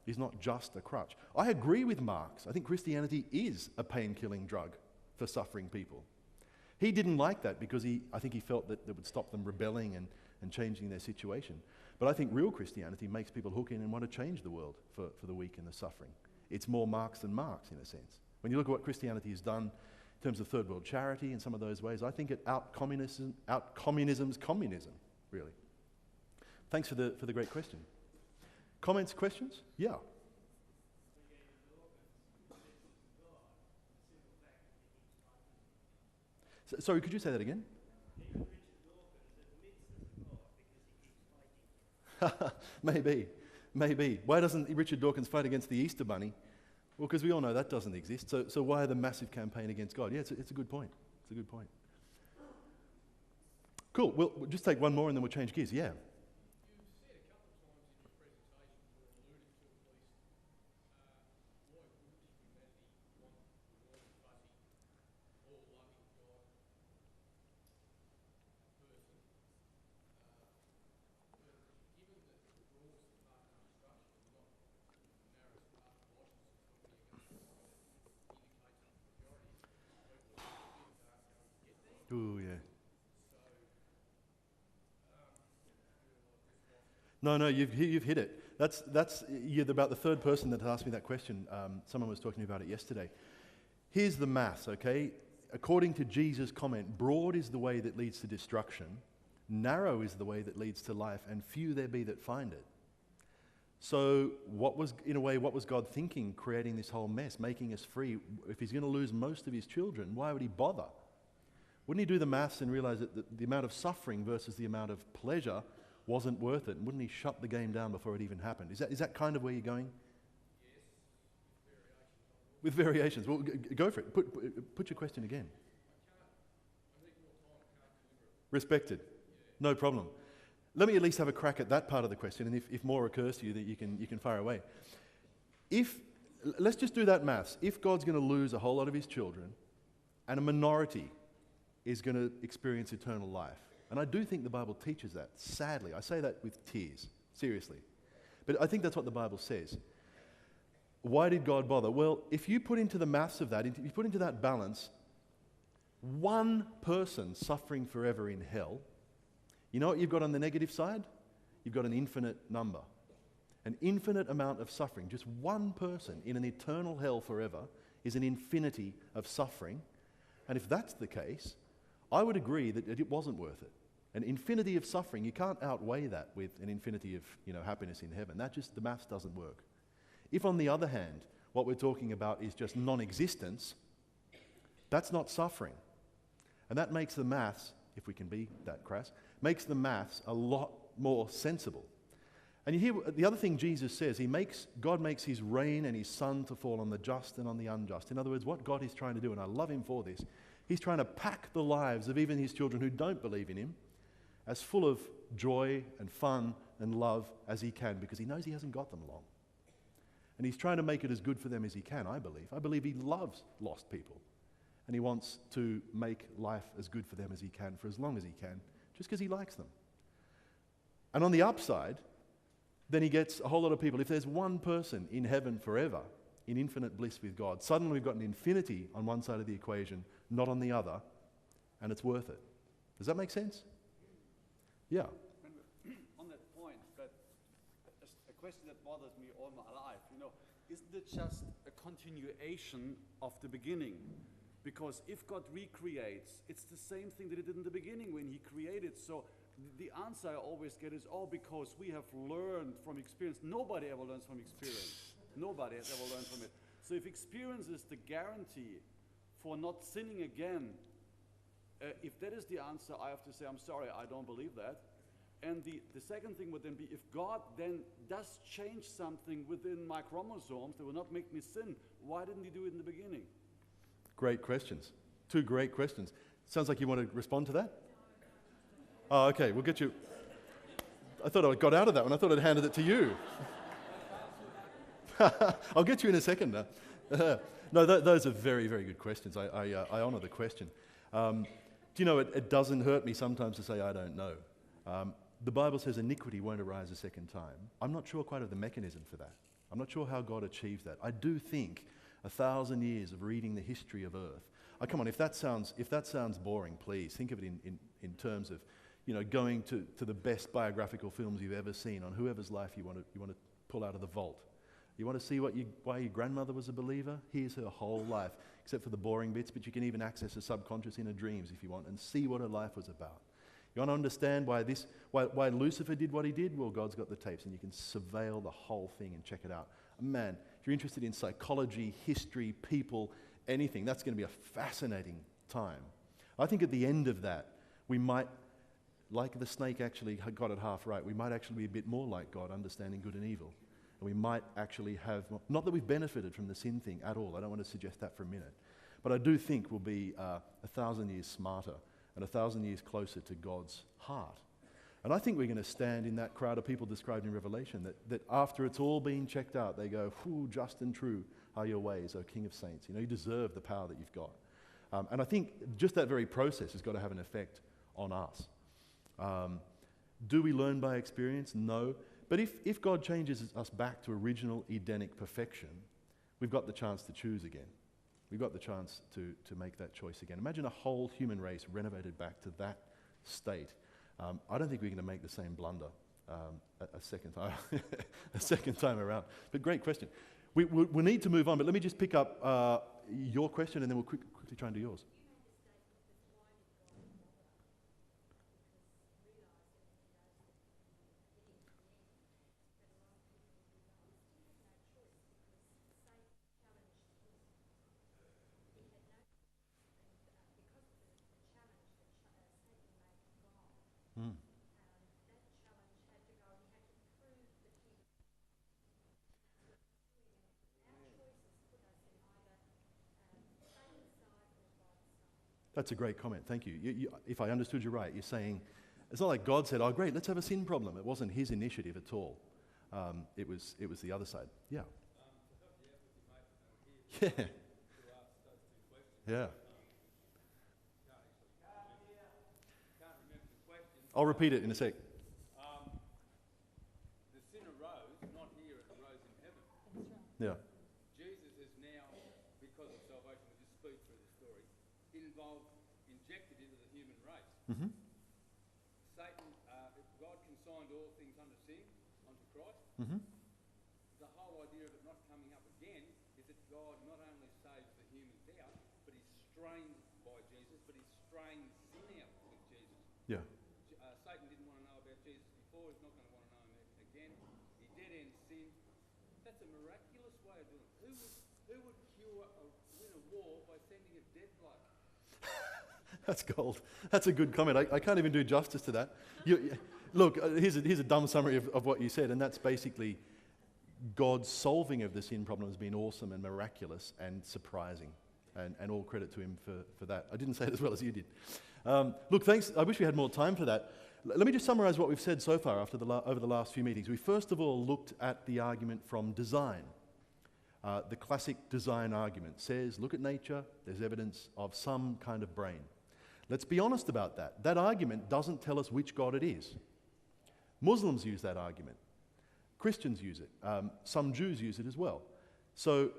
Is not just a crutch. I agree with Marx. I think Christianity is a pain-killing drug for suffering people. He didn't like that because I think he felt that it would stop them rebelling and changing their situation. But I think real Christianity makes people hook in and want to change the world for the weak and the suffering. It's more Marx than Marx in a sense. When you look at what Christianity has done in terms of third world charity and some of those ways, I think it out-communism's communism, really. Thanks for the great question. Comments, questions? Yeah. Sorry, could you say that again? Maybe. Why doesn't Richard Dawkins fight against the Easter Bunny? Well, because we all know that doesn't exist. So why the massive campaign against God? Yeah, it's a good point. It's a good point. Cool. We'll just take one more and then we'll change gears. Yeah. Ooh, yeah. No, you've hit it. You're about the third person that asked me that question. Someone was talking about it yesterday. Here's the maths, okay? According to Jesus' comment, broad is the way that leads to destruction, narrow is the way that leads to life, and few there be that find it. So what was God thinking, creating this whole mess, making us free? If he's going to lose most of his children, why would he bother? Wouldn't he do the maths and realize that the amount of suffering versus the amount of pleasure wasn't worth it? And wouldn't he shut the game down before it even happened? Is that kind of where you're going? Yes, with variations. Well, go for it. Put your question again. Respected. No problem. Let me at least have a crack at that part of the question, and if more occurs to you, that you can fire away. Let's just do that maths. If God's going to lose a whole lot of his children, and a minority is going to experience eternal life, and I do think the Bible teaches that, sadly. I say that with tears, seriously. But I think that's what the Bible says. Why did God bother? Well, if you put into the maths of that, if you put into that balance, one person suffering forever in hell, you know what you've got on the negative side? You've got an infinite number. An infinite amount of suffering. Just one person in an eternal hell forever is an infinity of suffering. And if that's the case, I would agree that it wasn't worth it. An infinity of suffering, you can't outweigh that with an infinity of happiness in heaven. The maths doesn't work. If, on the other hand, what we're talking about is just non-existence, that's not suffering. And that makes the maths, if we can be that crass, makes the maths a lot more sensible. And you hear the other thing Jesus says, God makes his rain and his sun to fall on the just and on the unjust. In other words, what God is trying to do, and I love him for this, he's trying to pack the lives of even his children who don't believe in him as full of joy and fun and love as he can, because he knows he hasn't got them long. And he's trying to make it as good for them as he can, I believe. I believe he loves lost people. And he wants to make life as good for them as he can for as long as he can, just because he likes them. And on the upside, then he gets a whole lot of people. If there's one person in heaven forever, in infinite bliss with God, suddenly we've got an infinity on one side of the equation, not on the other, and it's worth it. Does that make sense? Yeah. On that point, but a question that bothers me all my life, isn't it just a continuation of the beginning? Because if God recreates, it's the same thing that he did in the beginning when he created. So the answer I always get is, because we have learned from experience. Nobody ever learns from experience. Nobody has ever learned from it. So if experience is the guarantee for not sinning again, if that is the answer, I have to say, I'm sorry, I don't believe that. And the second thing would then be, if God then does change something within my chromosomes that will not make me sin, why didn't he do it in the beginning? Great questions. Two great questions. Sounds like you want to respond to that? Oh, okay, we'll get you. I thought I got out of that one. I thought I'd handed it to you. I'll get you in a second. No, those are very, very good questions. I honour the question. Do you know, it doesn't hurt me sometimes to say I don't know. The Bible says iniquity won't arise a second time. I'm not sure quite of the mechanism for that. I'm not sure how God achieves that. I do think 1,000 years of reading the history of Earth. Oh, come on, if that sounds boring, please think of it in terms of, going to the best biographical films you've ever seen on whoever's life you want to pull out of the vault. You want to see why your grandmother was a believer? Here's her whole life, except for the boring bits, but you can even access her subconscious inner dreams if you want and see what her life was about. You You want to understand why Lucifer did what he did? Well, God's got the tapes, and you can surveil the whole thing and check it out. Man, if you're interested in psychology, history, people, anything, that's going to be a fascinating time. I think at the end of that, we might, like the snake actually got it half right, we might actually be a bit more like God, understanding good and evil. And we might actually have, not that we've benefited from the sin thing at all, I don't want to suggest that for a minute, but I do think we'll be 1,000 years smarter and 1,000 years closer to God's heart. And I think we're going to stand in that crowd of people described in Revelation, that after it's all been checked out, they go, just and true are your ways, O King of Saints. You deserve the power that you've got. And I think just that very process has got to have an effect on us. Do we learn by experience? No. But if God changes us back to original Edenic perfection, we've got the chance to choose again. We've got the chance to make that choice again. Imagine a whole human race renovated back to that state. I don't think we're going to make the same blunder a second time, a second time around. But great question. We need to move on, but let me just pick up your question, and then we'll quickly try and do yours. That's a great comment, thank you. If I understood you right, you're saying, it's not like God said, oh great, let's have a sin problem. It wasn't his initiative at all. It was the other side. Yeah. Yeah. Yeah. I'll repeat it in a sec. The sin arose, not here, it arose in heaven. Yeah. Jesus is now, because of salvation, we just speak through the story, injected into the human race. Mm-hmm. Satan, God consigned all things unto sin, unto Christ. Mm-hmm. The whole idea of it not coming up again is that God not only saves the humans out, but he's strained by Jesus, but he's strained sin out with Jesus. Yeah. Satan didn't want to know about Jesus before, he's not going to want to know him again. He dead ends sin. That's a miraculous way of doing it. Who would win a war by sending a dead bloke? That's gold. That's a good comment. I can't even do justice to that. Look, here's a dumb summary of what you said, and that's basically God's solving of the sin problem has been awesome and miraculous and surprising, and all credit to him for that. I didn't say it as well as you did. Look, thanks. I wish we had more time for that. Let me just summarize what we've said so far over the last few meetings. We first of all looked at the argument from design. The classic design argument says, look at nature, there's evidence of some kind of brain. Let's be honest about that. That argument doesn't tell us which God it is. Muslims use that argument. Christians use it. Some Jews use it as well. So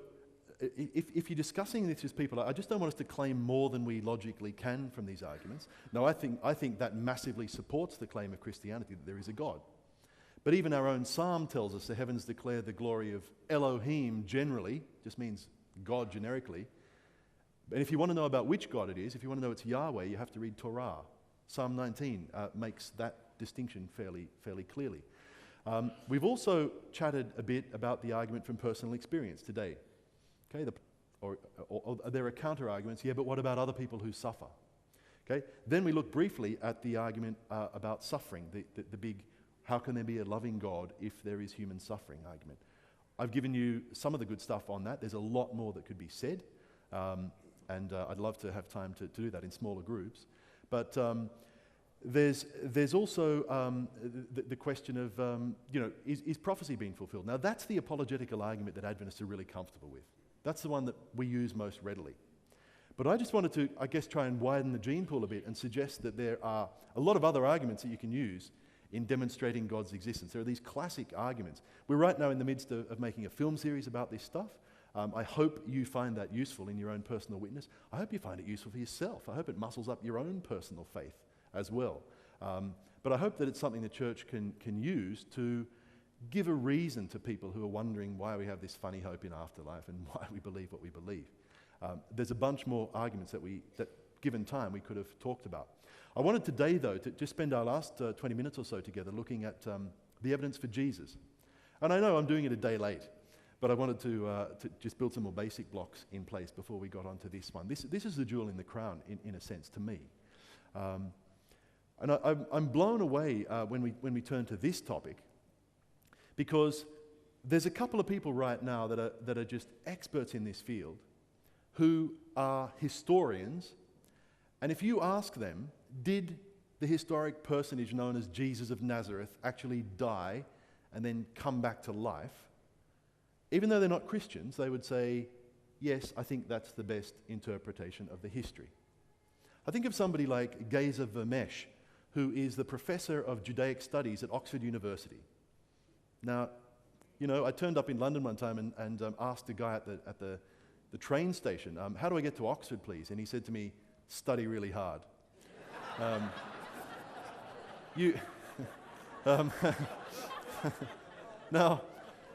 if you're discussing this with people, I just don't want us to claim more than we logically can from these arguments. No, I think that massively supports the claim of Christianity that there is a God. But even our own psalm tells us the heavens declare the glory of Elohim generally, just means God generically. And if you want to know about which God it is, if you want to know it's Yahweh, you have to read Torah. Psalm 19 makes that distinction fairly clearly. We've also chatted a bit about the argument from personal experience today. Okay, or there are counter-arguments, yeah, but what about other people who suffer? Okay, then we look briefly at the argument about suffering, the big, how can there be a loving God if there is human suffering argument. I've given you some of the good stuff on that. There's a lot more that could be said, and I'd love to have time to do that in smaller groups. But there's also the question of, is prophecy being fulfilled? Now, that's the apologetical argument that Adventists are really comfortable with. That's the one that we use most readily. But I just wanted to, I guess, try and widen the gene pool a bit and suggest that there are a lot of other arguments that you can use in demonstrating God's existence. There are these classic arguments. We're right now in the midst of making a film series about this stuff. I hope you find that useful in your own personal witness. I hope you find it useful for yourself. I hope it muscles up your own personal faith as well. But I hope that it's something the church can use to give a reason to people who are wondering why we have this funny hope in afterlife and why we believe what we believe. There's a bunch more arguments that given time, we could have talked about. I wanted today, though, to just spend our last 20 minutes or so together looking at the evidence for Jesus. And I know I'm doing it a day late, but I wanted to just build some more basic blocks in place before we got onto this one. This is the jewel in the crown, in a sense, to me. And I'm blown away when we turn to this topic, because there's a couple of people right now that are just experts in this field who are historians, and if you ask them, did the historic personage known as Jesus of Nazareth actually die and then come back to life? Even though they're not Christians, they would say, yes, I think that's the best interpretation of the history. I think of somebody like Geza Vermesh, who is the professor of Judaic studies at Oxford University. Now, you know, I turned up in London one time and asked a guy at the train station, how do I get to Oxford, please? And he said to me, study really hard. Now,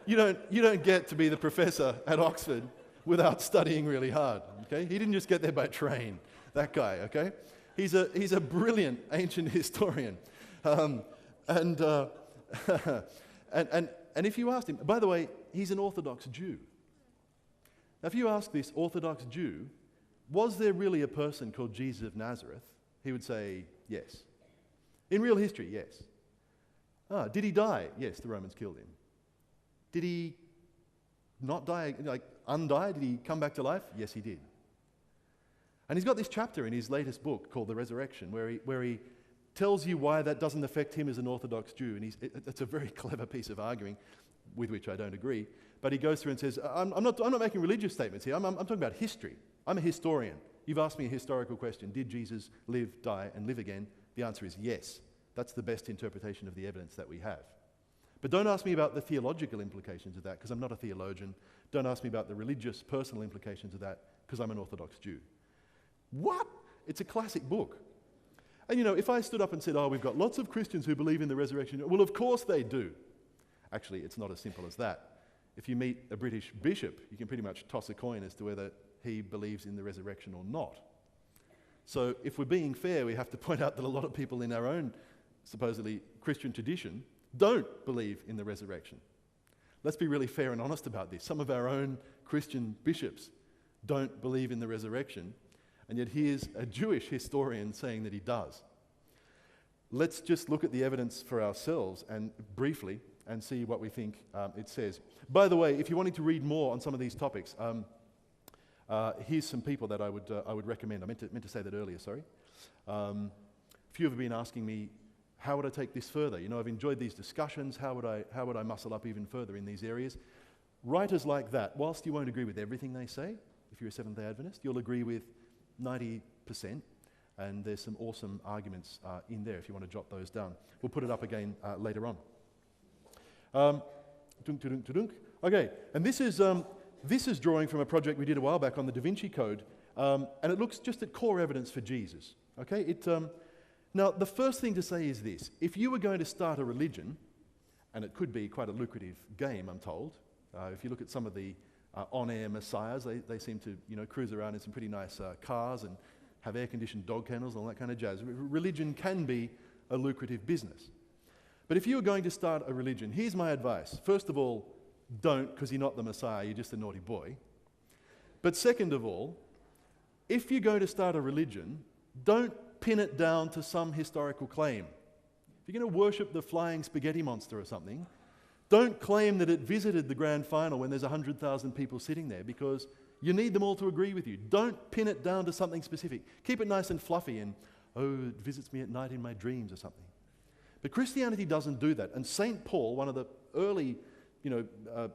you don't get to be the professor at Oxford without studying really hard, okay? He didn't just get there by train, that guy, okay? He's a brilliant ancient historian. And if you asked him, by the way, he's an Orthodox Jew. Now, if you ask this Orthodox Jew, was there really a person called Jesus of Nazareth? He would say, yes. In real history, yes. Did he die? Yes, the Romans killed him. Did he not die, like undie? Did he come back to life? Yes, he did. And he's got this chapter in his latest book called The Resurrection, where he tells you why that doesn't affect him as an Orthodox Jew. And it's a very clever piece of arguing, with which I don't agree. But he goes through and says, I'm not making religious statements here. I'm talking about history. I'm a historian. You've asked me a historical question. Did Jesus live, die, and live again? The answer is yes. That's the best interpretation of the evidence that we have. But don't ask me about the theological implications of that, because I'm not a theologian. Don't ask me about the religious, personal implications of that, because I'm an Orthodox Jew. What? It's a classic book. And you know, if I stood up and said, we've got lots of Christians who believe in the resurrection, well, of course they do. Actually, it's not as simple as that. If you meet a British bishop, you can pretty much toss a coin as to whether he believes in the resurrection or not. So if we're being fair, we have to point out that a lot of people in our own supposedly Christian tradition don't believe in the resurrection. Let's be really fair and honest about this. Some of our own Christian bishops don't believe in the resurrection, and yet here's a Jewish historian saying that he does. Let's just look at the evidence for ourselves and briefly and see what we think it says. By the way, if you're wanting to read more on some of these topics, here's some people that I would recommend. I meant to say that earlier, sorry. A few have been asking me, how would I take this further? You know, I've enjoyed these discussions. How would I muscle up even further in these areas? Writers like that, whilst you won't agree with everything they say, if you're a Seventh-day Adventist, you'll agree with 90%, and there's some awesome arguments in there if you want to jot those down. We'll put it up again later on. Okay, and this is drawing from a project we did a while back on the Da Vinci Code, and it looks just at core evidence for Jesus. Okay, now the first thing to say is this: if you were going to start a religion, and it could be quite a lucrative game, I'm told. If you look at some of the on-air messiahs, they seem to cruise around in some pretty nice cars and have air-conditioned dog kennels and all that kind of jazz. Religion can be a lucrative business. But if you were going to start a religion, here's my advice. First of all, don't, because you're not the Messiah, you're just a naughty boy. But second of all, if you're going to start a religion, don't pin it down to some historical claim. If you're going to worship the flying spaghetti monster or something, don't claim that it visited the grand final when there's 100,000 people sitting there, because you need them all to agree with you. Don't pin it down to something specific. Keep it nice and fluffy and, it visits me at night in my dreams or something. But Christianity doesn't do that. And St. Paul, one of the early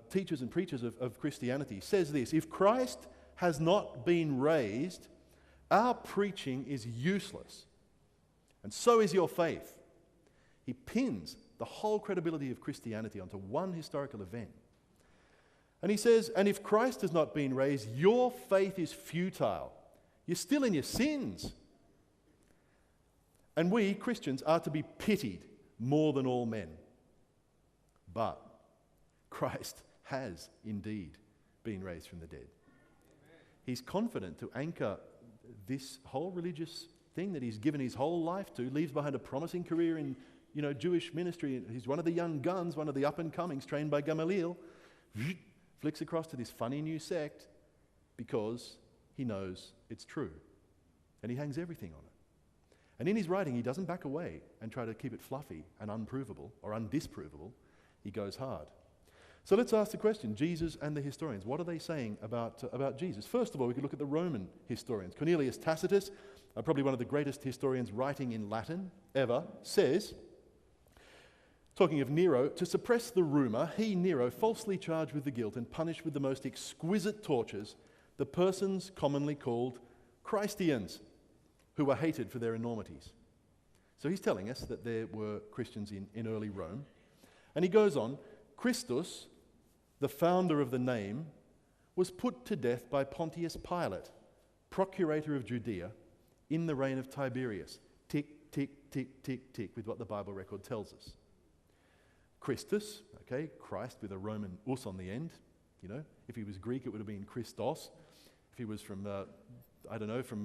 teachers and preachers of Christianity, says this: if Christ has not been raised, our preaching is useless, and so is your faith. He pins the whole credibility of Christianity onto one historical event. And he says, and if Christ has not been raised, your faith is futile. You're still in your sins. And we, Christians, are to be pitied more than all men. But Christ has indeed been raised from the dead. He's confident to anchor this whole religious thing that he's given his whole life to, leaves behind a promising career in, Jewish ministry. He's one of the young guns, one of the up-and-comings, trained by Gamaliel. Flicks across to this funny new sect because he knows it's true. And he hangs everything on it. And in his writing, he doesn't back away and try to keep it fluffy and unprovable or undisprovable. He goes hard. So let's ask the question, Jesus and the historians, what are they saying about Jesus? First of all, we could look at the Roman historians. Cornelius Tacitus, probably one of the greatest historians writing in Latin ever, says, talking of Nero, to suppress the rumour, he, Nero, falsely charged with the guilt and punished with the most exquisite tortures the persons commonly called Christians, who were hated for their enormities. So he's telling us that there were Christians in early Rome. And he goes on, Christus, the founder of the name, was put to death by Pontius Pilate, procurator of Judea, in the reign of Tiberius. Tick, tick, tick, tick, tick, with what the Bible record tells us. Christus, okay, Christ with a Roman us on the end. If he was Greek, it would have been Christos. If he was from from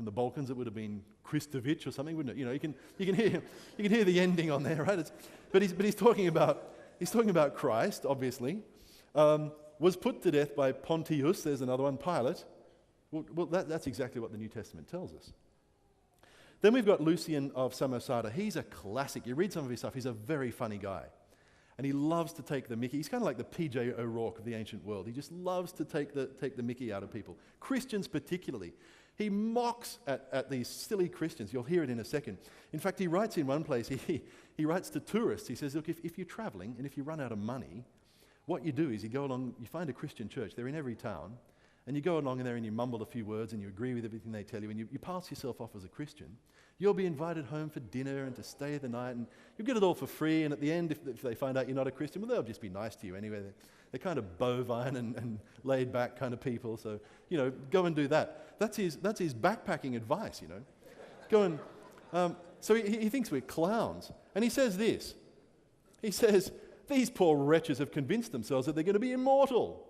the Balkans, it would have been Kristovich or something, wouldn't it? You can hear the ending on there, right? But he's talking about Christ, obviously. Was put to death by Pontius. There's another one, Pilate. Well, that's exactly what the New Testament tells us. Then we've got Lucian of Samosata. He's a classic. You read some of his stuff. He's a very funny guy. And he loves to take the mickey. He's kind of like the P.J. O'Rourke of the ancient world. He just loves to take the mickey out of people. Christians particularly. He mocks at these silly Christians. You'll hear it in a second. In fact, he writes in one place, he writes to tourists. He says, look, if you're traveling and if you run out of money, what you do is you go along, you find a Christian church. They're in every town. And you go along in there and you mumble a few words and you agree with everything they tell you and you pass yourself off as a Christian. You'll be invited home for dinner and to stay the night and you'll get it all for free, and at the end, if they find out you're not a Christian, well, they'll just be nice to you anyway. They're kind of bovine and laid back kind of people, so, go and do that. That's his backpacking advice, Go and, so he thinks we're clowns. And he says this. He says, these poor wretches have convinced themselves that they're going to be immortal.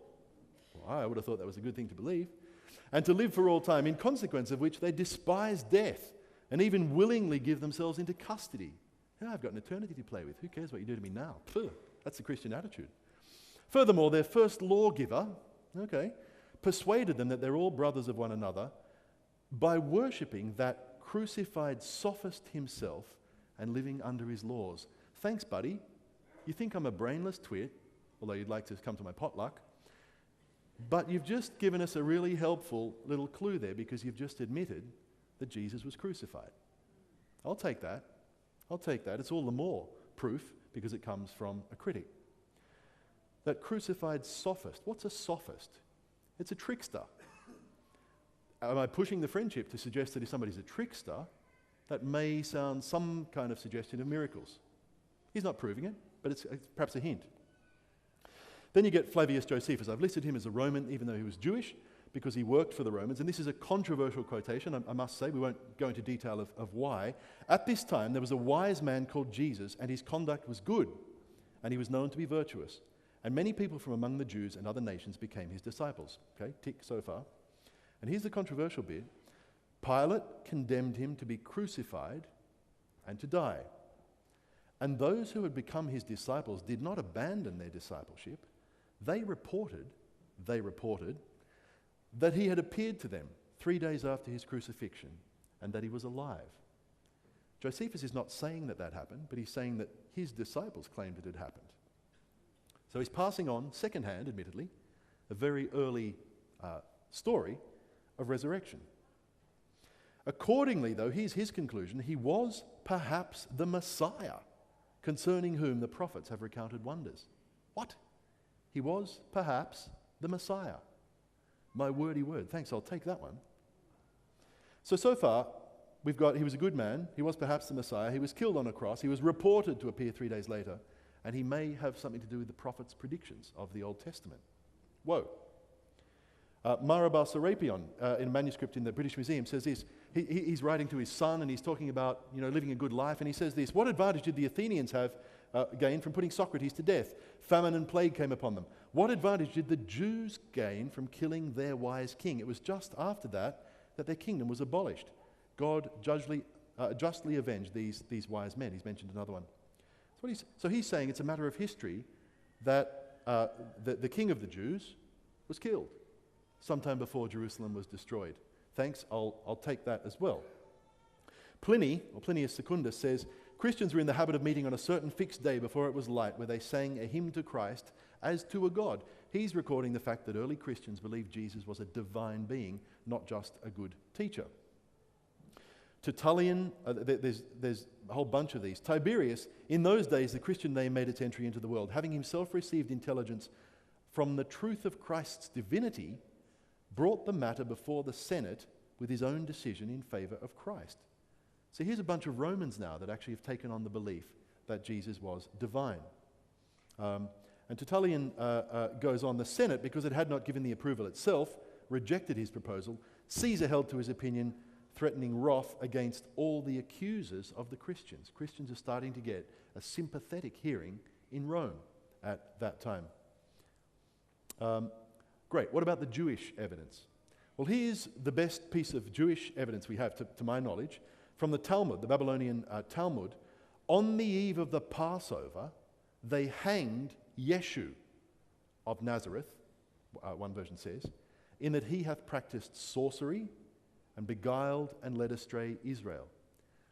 Well, I would have thought that was a good thing to believe. And to live for all time, in consequence of which they despise death and even willingly give themselves into custody. I've got an eternity to play with. Who cares what you do to me now? Phew, that's the Christian attitude. Furthermore, their first lawgiver, persuaded them that they're all brothers of one another by worshipping that crucified sophist himself and living under his laws. Thanks, buddy. You think I'm a brainless twit, although you'd like to come to my potluck. But you've just given us a really helpful little clue there, because you've just admitted that Jesus was crucified. I'll take that. It's all the more proof because it comes from a critic. That crucified sophist. What's a sophist? It's a trickster. Am I pushing the friendship to suggest that if somebody's a trickster, that may sound some kind of suggestion of miracles? He's not proving it, but it's perhaps a hint. Then you get Flavius Josephus. I've listed him as a Roman, even though he was Jewish, because he worked for the Romans. And this is a controversial quotation, I must say. We won't go into detail of why. At this time, there was a wise man called Jesus, and his conduct was good, and he was known to be virtuous. And many people from among the Jews and other nations became his disciples. Okay, tick so far. And here's the controversial bit. Pilate condemned him to be crucified and to die. And those who had become his disciples did not abandon their discipleship. They reported that he had appeared to them 3 days after his crucifixion and that he was alive. Josephus is not saying that happened, but he's saying that his disciples claimed it had happened. So he's passing on, secondhand, admittedly, a very early story of resurrection. Accordingly, though, here's his conclusion: he was perhaps the Messiah, concerning whom the prophets have recounted wonders. What? He was perhaps the Messiah. My wordy word. Thanks, I'll take that one. So far, we've got he was a good man, he was perhaps the Messiah, he was killed on a cross, he was reported to appear 3 days later, and he may have something to do with the prophets' predictions of the Old Testament. Whoa. Marabal Serapion, in a manuscript in the British Museum, says this. He's writing to his son, and he's talking about living a good life, and he says this: what advantage did the Athenians have gained from putting Socrates to death? Famine and plague came upon them. What advantage did the Jews gain from killing their wise king? It was just after that that their kingdom was abolished. God justly avenged these wise men. He's mentioned another one. So he's saying it's a matter of history that the king of the Jews was killed sometime before Jerusalem was destroyed. Thanks, I'll take that as well. Pliny, or Plinius Secundus, says, Christians were in the habit of meeting on a certain fixed day before it was light, where they sang a hymn to Christ as to a god. He's recording the fact that early Christians believed Jesus was a divine being, not just a good teacher. Tertullian, there's a whole bunch of these. Tiberius, in those days the Christian name made its entry into the world. Having himself received intelligence from the truth of Christ's divinity, brought the matter before the Senate with his own decision in favour of Christ. So here's a bunch of Romans now that actually have taken on the belief that Jesus was divine. And Tertullian goes on, the Senate, because it had not given the approval itself, rejected his proposal. Caesar held to his opinion, threatening wrath against all the accusers of the Christians. Christians are starting to get a sympathetic hearing in Rome at that time. Great. What about the Jewish evidence? Well, here's the best piece of Jewish evidence we have, to my knowledge, from the Talmud, the Babylonian Talmud. On the eve of the Passover, they hanged Yeshu of Nazareth, one version says, in that he hath practiced sorcery and beguiled and led astray Israel.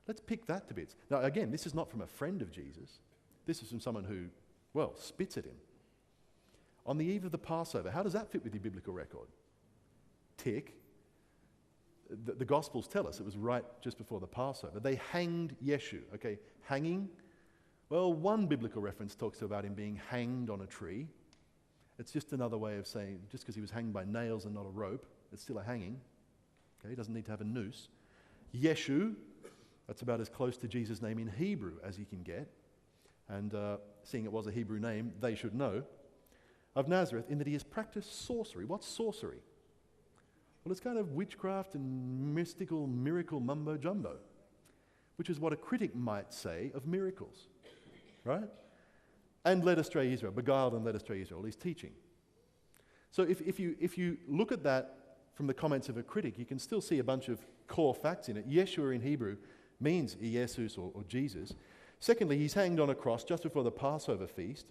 Let's pick that to bits. Now, again, this is not from a friend of Jesus. This is from someone who, well, spits at him. On the eve of the Passover, how does that fit with your biblical record? Tick. The Gospels tell us it was right just before the Passover. They hanged Yeshu. Okay, hanging. Well, one biblical reference talks about him being hanged on a tree. It's just another way of saying, just because he was hanged by nails and not a rope, it's still a hanging. Okay, he doesn't need to have a noose. Yeshu, that's about as close to Jesus' name in Hebrew as you can get. And seeing it was a Hebrew name, they should know. Of Nazareth, in that he has practiced sorcery. What's sorcery? Well, it's kind of witchcraft and mystical miracle mumbo-jumbo, which is what a critic might say of miracles, right? And led astray Israel, beguiled and led astray Israel, he's teaching. So if you look at that from the comments of a critic, you can still see a bunch of core facts in it. Yeshua in Hebrew means Jesus or Jesus. Secondly, he's hanged on a cross just before the Passover feast,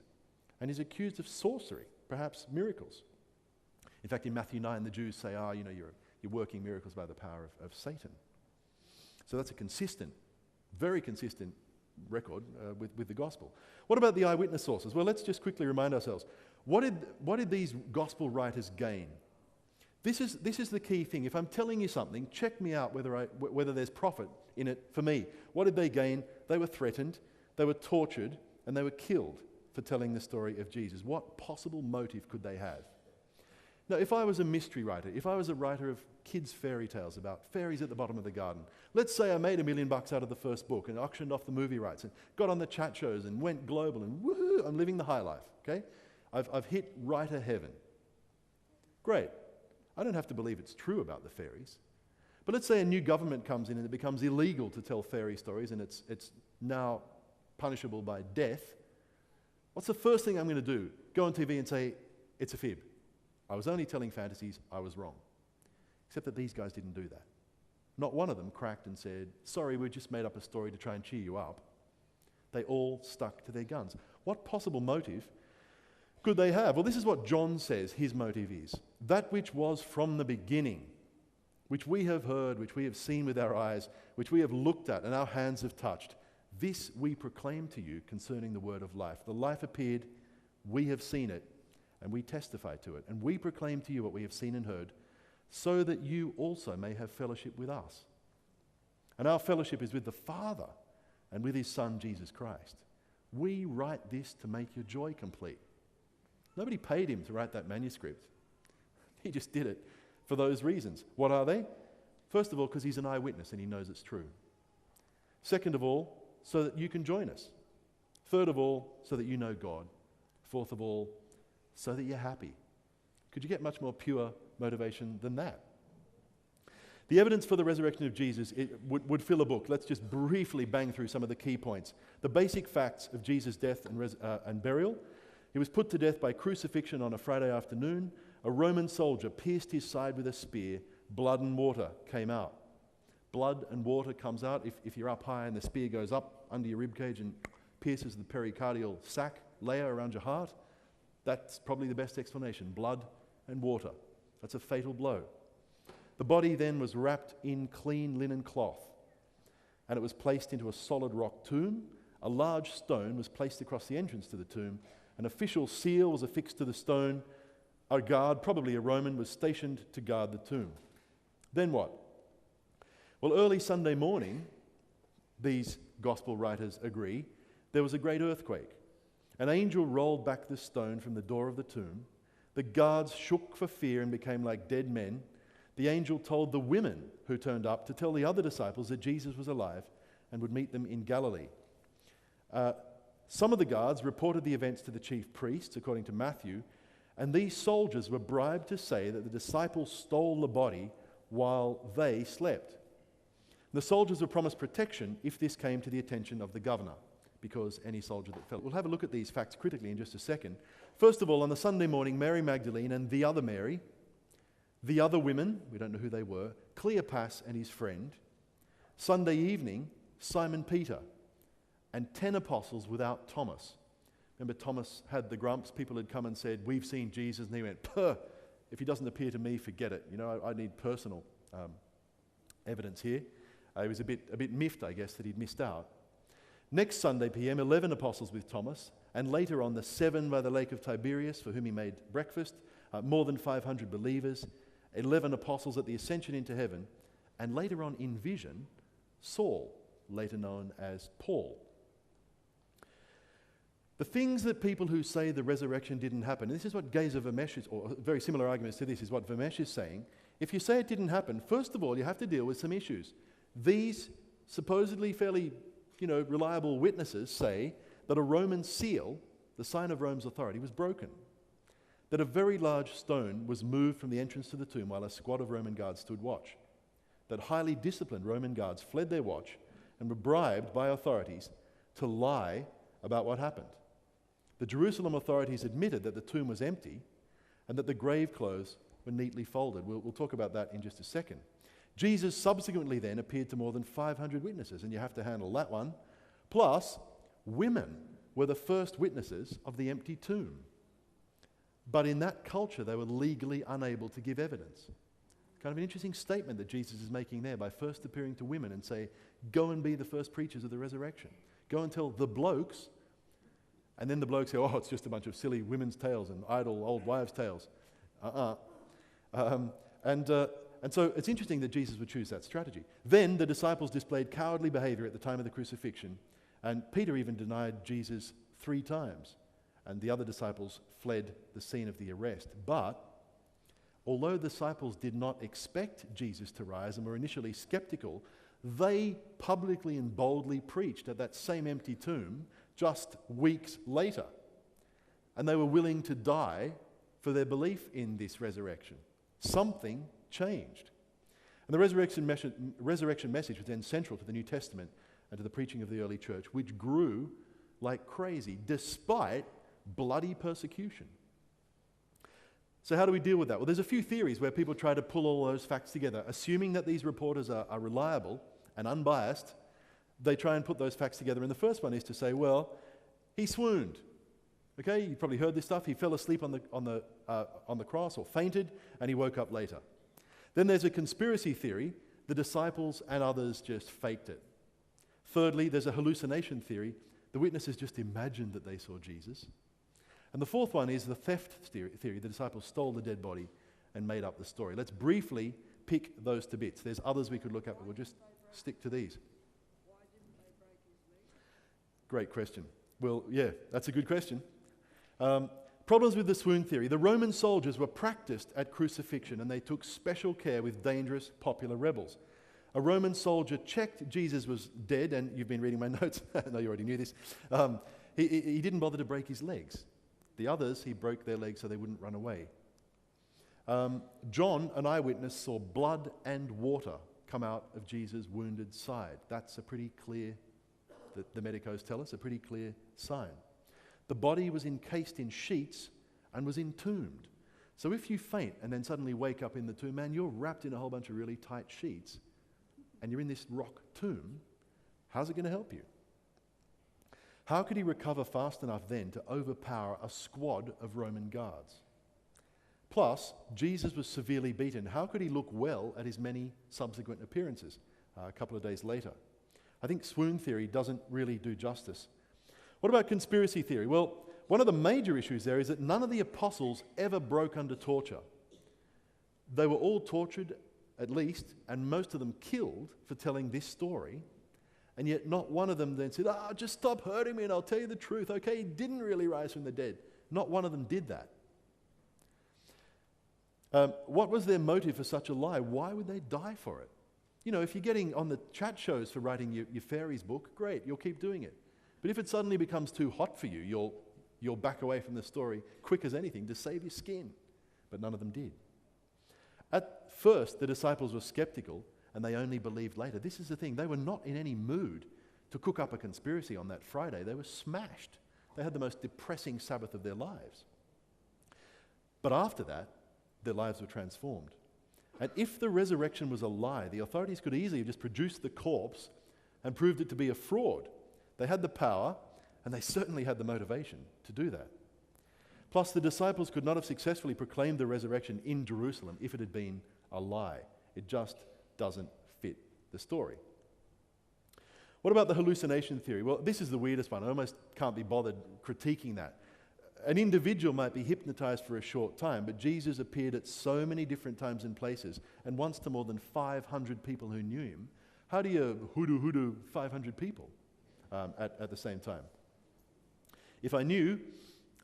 and is accused of sorcery, perhaps miracles. In fact, in Matthew 9, the Jews say, you're working miracles by the power of Satan. So that's a consistent, very consistent record with the gospel. What about the eyewitness sources? Well, let's just quickly remind ourselves. What did these gospel writers gain? This is the key thing. If I'm telling you something, check me out whether there's profit in it for me. What did they gain? They were threatened, they were tortured, and they were killed for telling the story of Jesus. What possible motive could they have? Now, if I was a mystery writer, if I was a writer of kids' fairy tales about fairies at the bottom of the garden, let's say I made $1 million out of the first book and auctioned off the movie rights and got on the chat shows and went global and woohoo, I'm living the high life, okay? I've hit writer heaven. Great. I don't have to believe it's true about the fairies. But let's say a new government comes in and it becomes illegal to tell fairy stories and it's now punishable by death. What's the first thing I'm going to do? Go on TV and say, it's a fib. I was only telling fantasies, I was wrong. Except that these guys didn't do that. Not one of them cracked and said, sorry, we just made up a story to try and cheer you up. They all stuck to their guns. What possible motive could they have? Well, this is what John says his motive is. That which was from the beginning, which we have heard, which we have seen with our eyes, which we have looked at and our hands have touched. This we proclaim to you concerning the word of life. The life appeared, we have seen it, and we testify to it. And we proclaim to you what we have seen and heard, so that you also may have fellowship with us. And our fellowship is with the Father and with his Son, Jesus Christ. We write this to make your joy complete. Nobody paid him to write that manuscript. He just did it for those reasons. What are they? First of all, because he's an eyewitness and he knows it's true. Second of all, so that you can join us. Third of all, so that you know God. Fourth of all, so that you're happy. Could you get much more pure motivation than that? The evidence for the resurrection of Jesus would fill a book. Let's just briefly bang through some of the key points. The basic facts of Jesus' death and burial. He was put to death by crucifixion on a Friday afternoon. A Roman soldier pierced his side with a spear, blood and water came out. Blood and water comes out. If you're up high and the spear goes up under your ribcage and pierces the pericardial sac layer around your heart, that's probably the best explanation. Blood and water. That's a fatal blow. The body then was wrapped in clean linen cloth, and it was placed into a solid rock tomb. A large stone was placed across the entrance to the tomb. An official seal was affixed to the stone. A guard, probably a Roman, was stationed to guard the tomb. Then what? Well, early Sunday morning, these gospel writers agree, there was a great earthquake. An angel rolled back the stone from the door of the tomb. The guards shook for fear and became like dead men. The angel told the women who turned up to tell the other disciples that Jesus was alive and would meet them in Galilee. Some of the guards reported the events to the chief priests, according to Matthew, and these soldiers were bribed to say that the disciples stole the body while they slept. The soldiers were promised protection if this came to the attention of the governor, because any soldier that fell. We'll have a look at these facts critically in just a second. First of all, on the Sunday morning, Mary Magdalene and the other Mary, the other women, we don't know who they were, Cleopas and his friend. Sunday evening, Simon Peter, and 10 apostles without Thomas. Remember, Thomas had the grumps. People had come and said, "We've seen Jesus," and he went, "Puh, if he doesn't appear to me, forget it. You know, I need personal evidence here." He was a bit miffed, I guess, that he'd missed out. Next Sunday PM, 11 apostles with Thomas, and later on the 7 by the lake of Tiberias, for whom he made breakfast, more than 500 believers, 11 apostles at the ascension into heaven, and later on in vision, Saul, later known as Paul. The things that people who say the resurrection didn't happen, and this is what Gezer Vermesh is, or very similar arguments to this is what Vermesh is saying. If you say it didn't happen, first of all, you have to deal with some issues. These supposedly fairly, reliable witnesses say that a Roman seal, the sign of Rome's authority, was broken. That a very large stone was moved from the entrance to the tomb while a squad of Roman guards stood watch. That highly disciplined Roman guards fled their watch and were bribed by authorities to lie about what happened. The Jerusalem authorities admitted that the tomb was empty and that the grave clothes were neatly folded. We'll talk about that in just a second. Jesus subsequently then appeared to more than 500 witnesses, and you have to handle that one. Plus, women were the first witnesses of the empty tomb. But in that culture, they were legally unable to give evidence. Kind of an interesting statement that Jesus is making there by first appearing to women and say, "Go and be the first preachers of the resurrection. Go and tell the blokes." And then the blokes say, "Oh, it's just a bunch of silly women's tales and idle old wives' tales." And so it's interesting that Jesus would choose that strategy. Then the disciples displayed cowardly behavior at the time of the crucifixion, and Peter even denied Jesus 3 times, and the other disciples fled the scene of the arrest. But although the disciples did not expect Jesus to rise and were initially skeptical, they publicly and boldly preached at that same empty tomb just weeks later. And they were willing to die for their belief in this resurrection. Something changed. And the resurrection message was then central to the New Testament and to the preaching of the early church, which grew like crazy despite bloody persecution. So how do we deal with that? Well, there's a few theories where people try to pull all those facts together. Assuming that these reporters are reliable and unbiased, they try and put those facts together. And the first one is to say, well, he swooned. Okay, you probably heard this stuff. He fell asleep on the cross or fainted, and he woke up later. Then there's a conspiracy theory. The disciples and others just faked it. Thirdly, there's a hallucination theory. The witnesses just imagined that they saw Jesus. And the fourth one is the theft theory. The disciples stole the dead body and made up the story. Let's briefly pick those to bits. There's others we could look at, but we'll just stick to these. Why didn't they break his leg? Great question. Well, yeah, that's a good question. Problems with the swoon theory. The Roman soldiers were practiced at crucifixion, and they took special care with dangerous popular rebels. A Roman soldier checked Jesus was dead, and you've been reading my notes. I know you already knew this. He didn't bother to break his legs. The others, he broke their legs so they wouldn't run away. John, an eyewitness, saw blood and water come out of Jesus' wounded side. That's a pretty clear, the medicos tell us, a pretty clear sign. The body was encased in sheets and was entombed. So if you faint and then suddenly wake up in the tomb, man, you're wrapped in a whole bunch of really tight sheets and you're in this rock tomb. How's it going to help you? How could he recover fast enough then to overpower a squad of Roman guards? Plus, Jesus was severely beaten. How could he look well at his many subsequent appearances a couple of days later? I think swoon theory doesn't really do justice. What about conspiracy theory? Well, one of the major issues there is that none of the apostles ever broke under torture. They were all tortured, at least, and most of them killed for telling this story. And yet not one of them then said, just stop hurting me and I'll tell you the truth. Okay, he didn't really rise from the dead. Not one of them did that. What was their motive for such a lie? Why would they die for it? You know, if you're getting on the chat shows for writing your fairies book, great, you'll keep doing it. But if it suddenly becomes too hot for you, you'll back away from the story quick as anything to save your skin. But none of them did. At first, the disciples were skeptical and they only believed later. This is the thing, they were not in any mood to cook up a conspiracy on that Friday. They were smashed. They had the most depressing Sabbath of their lives. But after that, their lives were transformed. And if the resurrection was a lie, the authorities could easily have just produced the corpse and proved it to be a fraud. They had the power, and they certainly had the motivation to do that. Plus, the disciples could not have successfully proclaimed the resurrection in Jerusalem if it had been a lie. It just doesn't fit the story. What about the hallucination theory? Well, this is the weirdest one. I almost can't be bothered critiquing that. An individual might be hypnotized for a short time, but Jesus appeared at so many different times and places, and once to more than 500 people who knew him. How do you hoodoo 500 people at the same time? If I knew,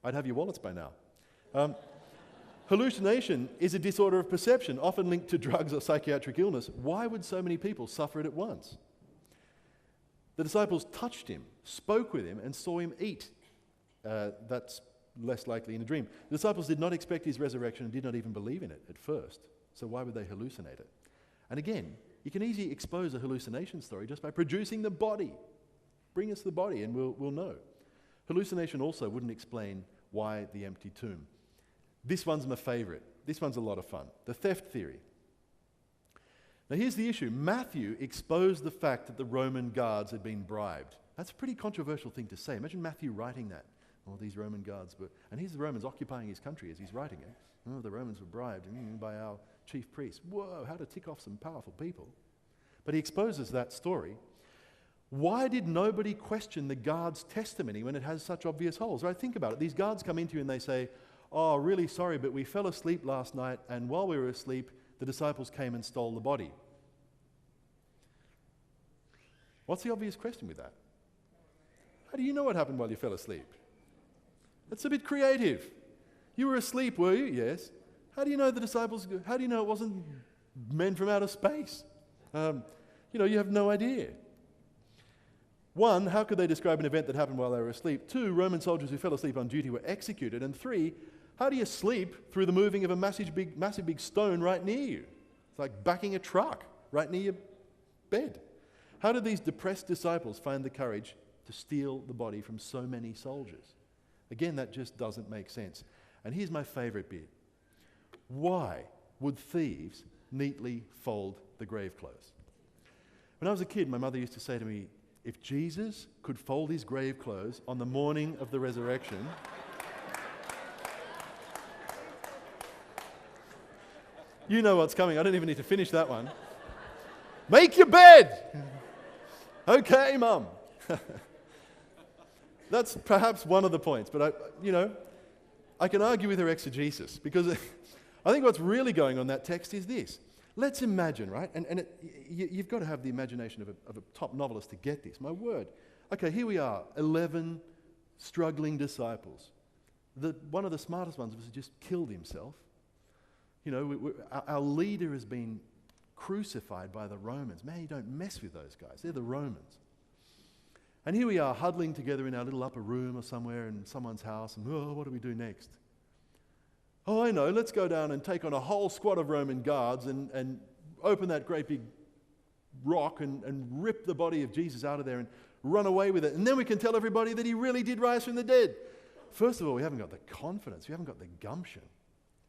I'd have your wallets by now. Hallucination is a disorder of perception, often linked to drugs or psychiatric illness. Why would so many people suffer it at once? The disciples touched him, spoke with him, and saw him eat. That's less likely in a dream. The disciples did not expect his resurrection and did not even believe in it at first. So why would they hallucinate it? And again, you can easily expose a hallucination story just by producing the body. Bring us the body and we'll know. Hallucination also wouldn't explain why the empty tomb. This one's my favorite. This one's a lot of fun. The theft theory. Now here's the issue. Matthew exposed the fact that the Roman guards had been bribed. That's a pretty controversial thing to say. Imagine Matthew writing that. Oh, these Roman guards were... And here's the Romans occupying his country as he's writing it. Oh, the Romans were bribed by our chief priests. Whoa, how to tick off some powerful people. But he exposes that story. Why did nobody question the guard's testimony when it has such obvious holes? Right? Think about it. These guards come into you and they say, oh, really sorry, but we fell asleep last night, and while we were asleep, the disciples came and stole the body. What's the obvious question with that? How do you know what happened while you fell asleep? That's a bit creative. You were asleep, were you? Yes. How do you know the disciples, how do you know it wasn't men from outer space? You have no idea. One, how could they describe an event that happened while they were asleep? Two, Roman soldiers who fell asleep on duty were executed. And three, how do you sleep through the moving of a massive big stone right near you? It's like backing a truck right near your bed. How did these depressed disciples find the courage to steal the body from so many soldiers? Again, that just doesn't make sense. And here's my favorite bit. Why would thieves neatly fold the grave clothes? When I was a kid, my mother used to say to me, if Jesus could fold his grave clothes on the morning of the resurrection, you know what's coming. I don't even need to finish that one. Make your bed! Okay, Mum. That's perhaps one of the points, but I can argue with her exegesis, because I think what's really going on that text is this. Let's imagine, right? And you've got to have the imagination of a top novelist to get this. My word. Okay, here we are, 11 struggling disciples. One of the smartest ones of us has just killed himself. Our leader has been crucified by the Romans. Man, you don't mess with those guys. They're the Romans. And here we are huddling together in our little upper room or somewhere in someone's house, and what do we do next? Oh, I know, let's go down and take on a whole squad of Roman guards and open that great big rock and rip the body of Jesus out of there and run away with it. And then we can tell everybody that he really did rise from the dead. First of all, we haven't got the confidence. We haven't got the gumption.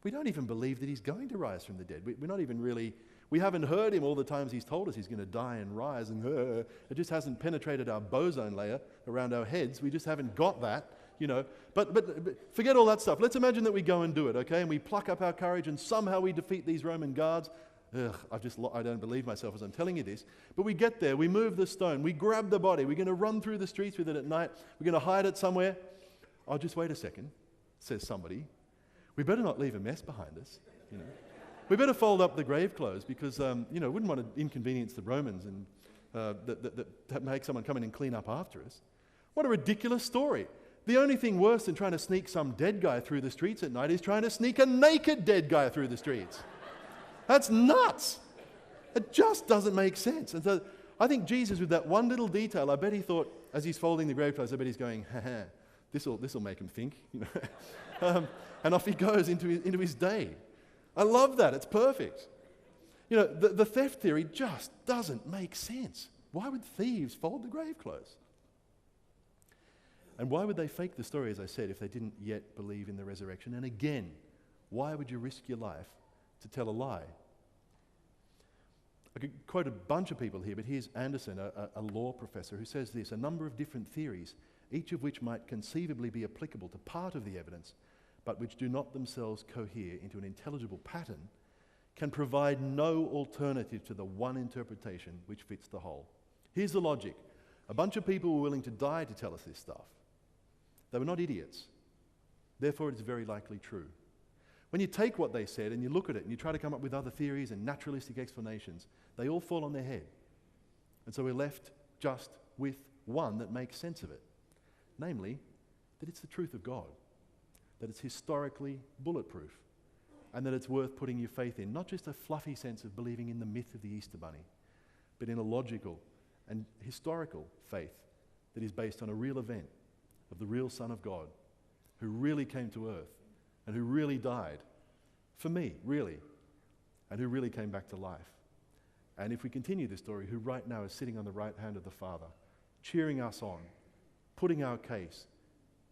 We don't even believe that he's going to rise from the dead. We're not even really, we haven't heard him all the times he's told us he's going to die and rise, and it just hasn't penetrated our boson layer around our heads. We just haven't got that, you know. But forget all that stuff. Let's imagine that we go and do it, okay? And we pluck up our courage and somehow we defeat these Roman guards. I don't believe myself as I'm telling you this. But we get there, we move the stone, we grab the body, we're going to run through the streets with it at night, we're going to hide it somewhere. Oh, just wait a second, says somebody. We better not leave a mess behind us, you know. We better fold up the grave clothes because, you know, wouldn't want to inconvenience the Romans and that make someone come in and clean up after us. What a ridiculous story. The only thing worse than trying to sneak some dead guy through the streets at night is trying to sneak a naked dead guy through the streets. That's nuts. It just doesn't make sense. And so I think Jesus, with that one little detail, I bet he thought, as he's folding the grave clothes, I bet he's going, ha, this'll make him think, you know. And off he goes into his day. I love that. It's perfect. You know, the theft theory just doesn't make sense. Why would thieves fold the grave clothes? And why would they fake the story, as I said, if they didn't yet believe in the resurrection? And again, why would you risk your life to tell a lie? I could quote a bunch of people here, but here's Anderson, a law professor, who says this: a number of different theories, each of which might conceivably be applicable to part of the evidence, but which do not themselves cohere into an intelligible pattern, can provide no alternative to the one interpretation which fits the whole. Here's the logic. A bunch of people were willing to die to tell us this stuff. They were not idiots. Therefore, it's very likely true. When you take what they said and you look at it and you try to come up with other theories and naturalistic explanations, they all fall on their head. And so we're left just with one that makes sense of it. Namely, that it's the truth of God, that it's historically bulletproof, and that it's worth putting your faith in. Not just a fluffy sense of believing in the myth of the Easter Bunny, but in a logical and historical faith that is based on a real event of the real Son of God, who really came to earth and who really died for me, really, and who really came back to life. And if we continue this story, who right now is sitting on the right hand of the Father, cheering us on, putting our case,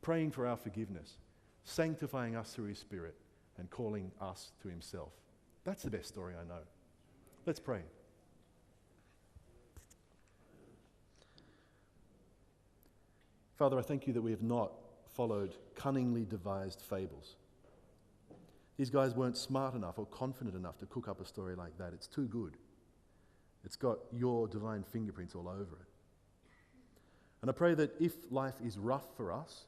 praying for our forgiveness, sanctifying us through his Spirit, and calling us to himself. That's the best story I know. Let's pray. Father, I thank you that we have not followed cunningly devised fables. These guys weren't smart enough or confident enough to cook up a story like that. It's too good. It's got your divine fingerprints all over it. And I pray that if life is rough for us,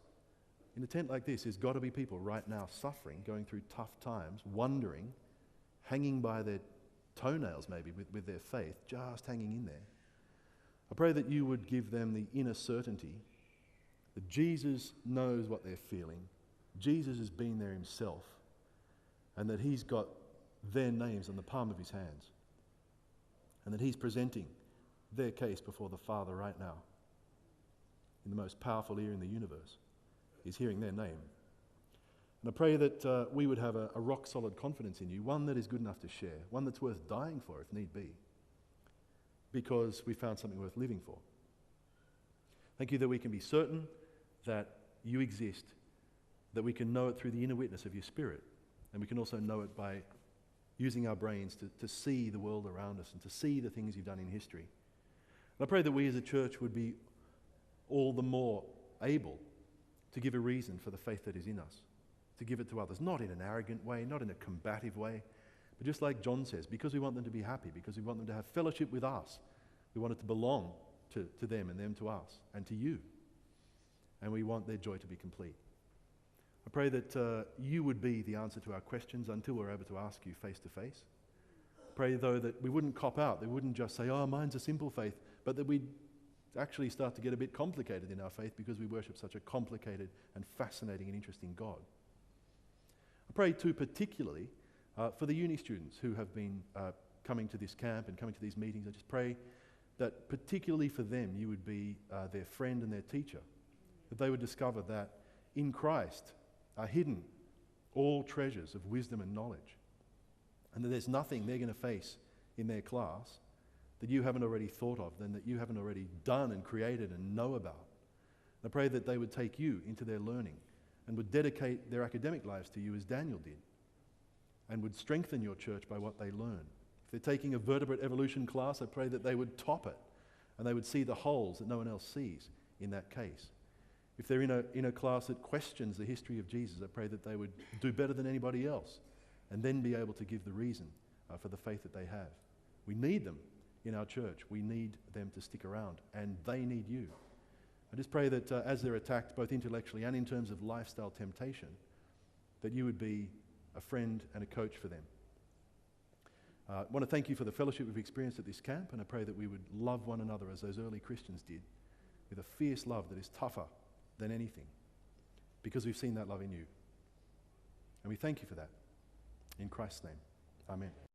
in a tent like this, there's got to be people right now suffering, going through tough times, wondering, hanging by their toenails maybe with their faith, just hanging in there. I pray that you would give them the inner certainty that Jesus knows what they're feeling, Jesus has been there himself, and that he's got their names on the palm of his hands, and that he's presenting their case before the Father right now in the most powerful ear in the universe. He's hearing their name. And I pray that we would have a rock-solid confidence in you, one that is good enough to share, one that's worth dying for if need be, because we found something worth living for. Thank you that we can be certain that you exist, that we can know it through the inner witness of your Spirit, and we can also know it by using our brains to see the world around us and to see the things you've done in history. And I pray that we as a church would be all the more able to give a reason for the faith that is in us, to give it to others, not in an arrogant way, not in a combative way, but just like John says, because we want them to be happy, because we want them to have fellowship with us. We want it to belong to them and them to us and to you. And we want their joy to be complete. I pray that you would be the answer to our questions until we're able to ask you face to face. Pray, though, that we wouldn't cop out. They wouldn't just say, oh, mine's a simple faith, but that we'd actually start to get a bit complicated in our faith because we worship such a complicated and fascinating and interesting God. I pray, too, particularly for the uni students who have been coming to this camp and coming to these meetings. I just pray that particularly for them, you would be their friend and their teacher, that they would discover that in Christ are hidden all treasures of wisdom and knowledge, and that there's nothing they're going to face in their class that you haven't already thought of, then that you haven't already done and created and know about. I pray that they would take you into their learning and would dedicate their academic lives to you as Daniel did. and would strengthen your church by what they learn. If they're taking a vertebrate evolution class, I pray that they would top it and they would see the holes that no one else sees in that case. If they're in a class that questions the history of Jesus, I pray that they would do better than anybody else and then be able to give the reason for the faith that they have. We need them in our church. We need them to stick around, and they need you. I just pray that as they're attacked both intellectually and in terms of lifestyle temptation, that you would be a friend and a coach for them. I want to thank you for the fellowship we've experienced at this camp, and I pray that we would love one another as those early Christians did, with a fierce love that is tougher than anything, because we've seen that love in you. And we thank you for that. In Christ's name, amen.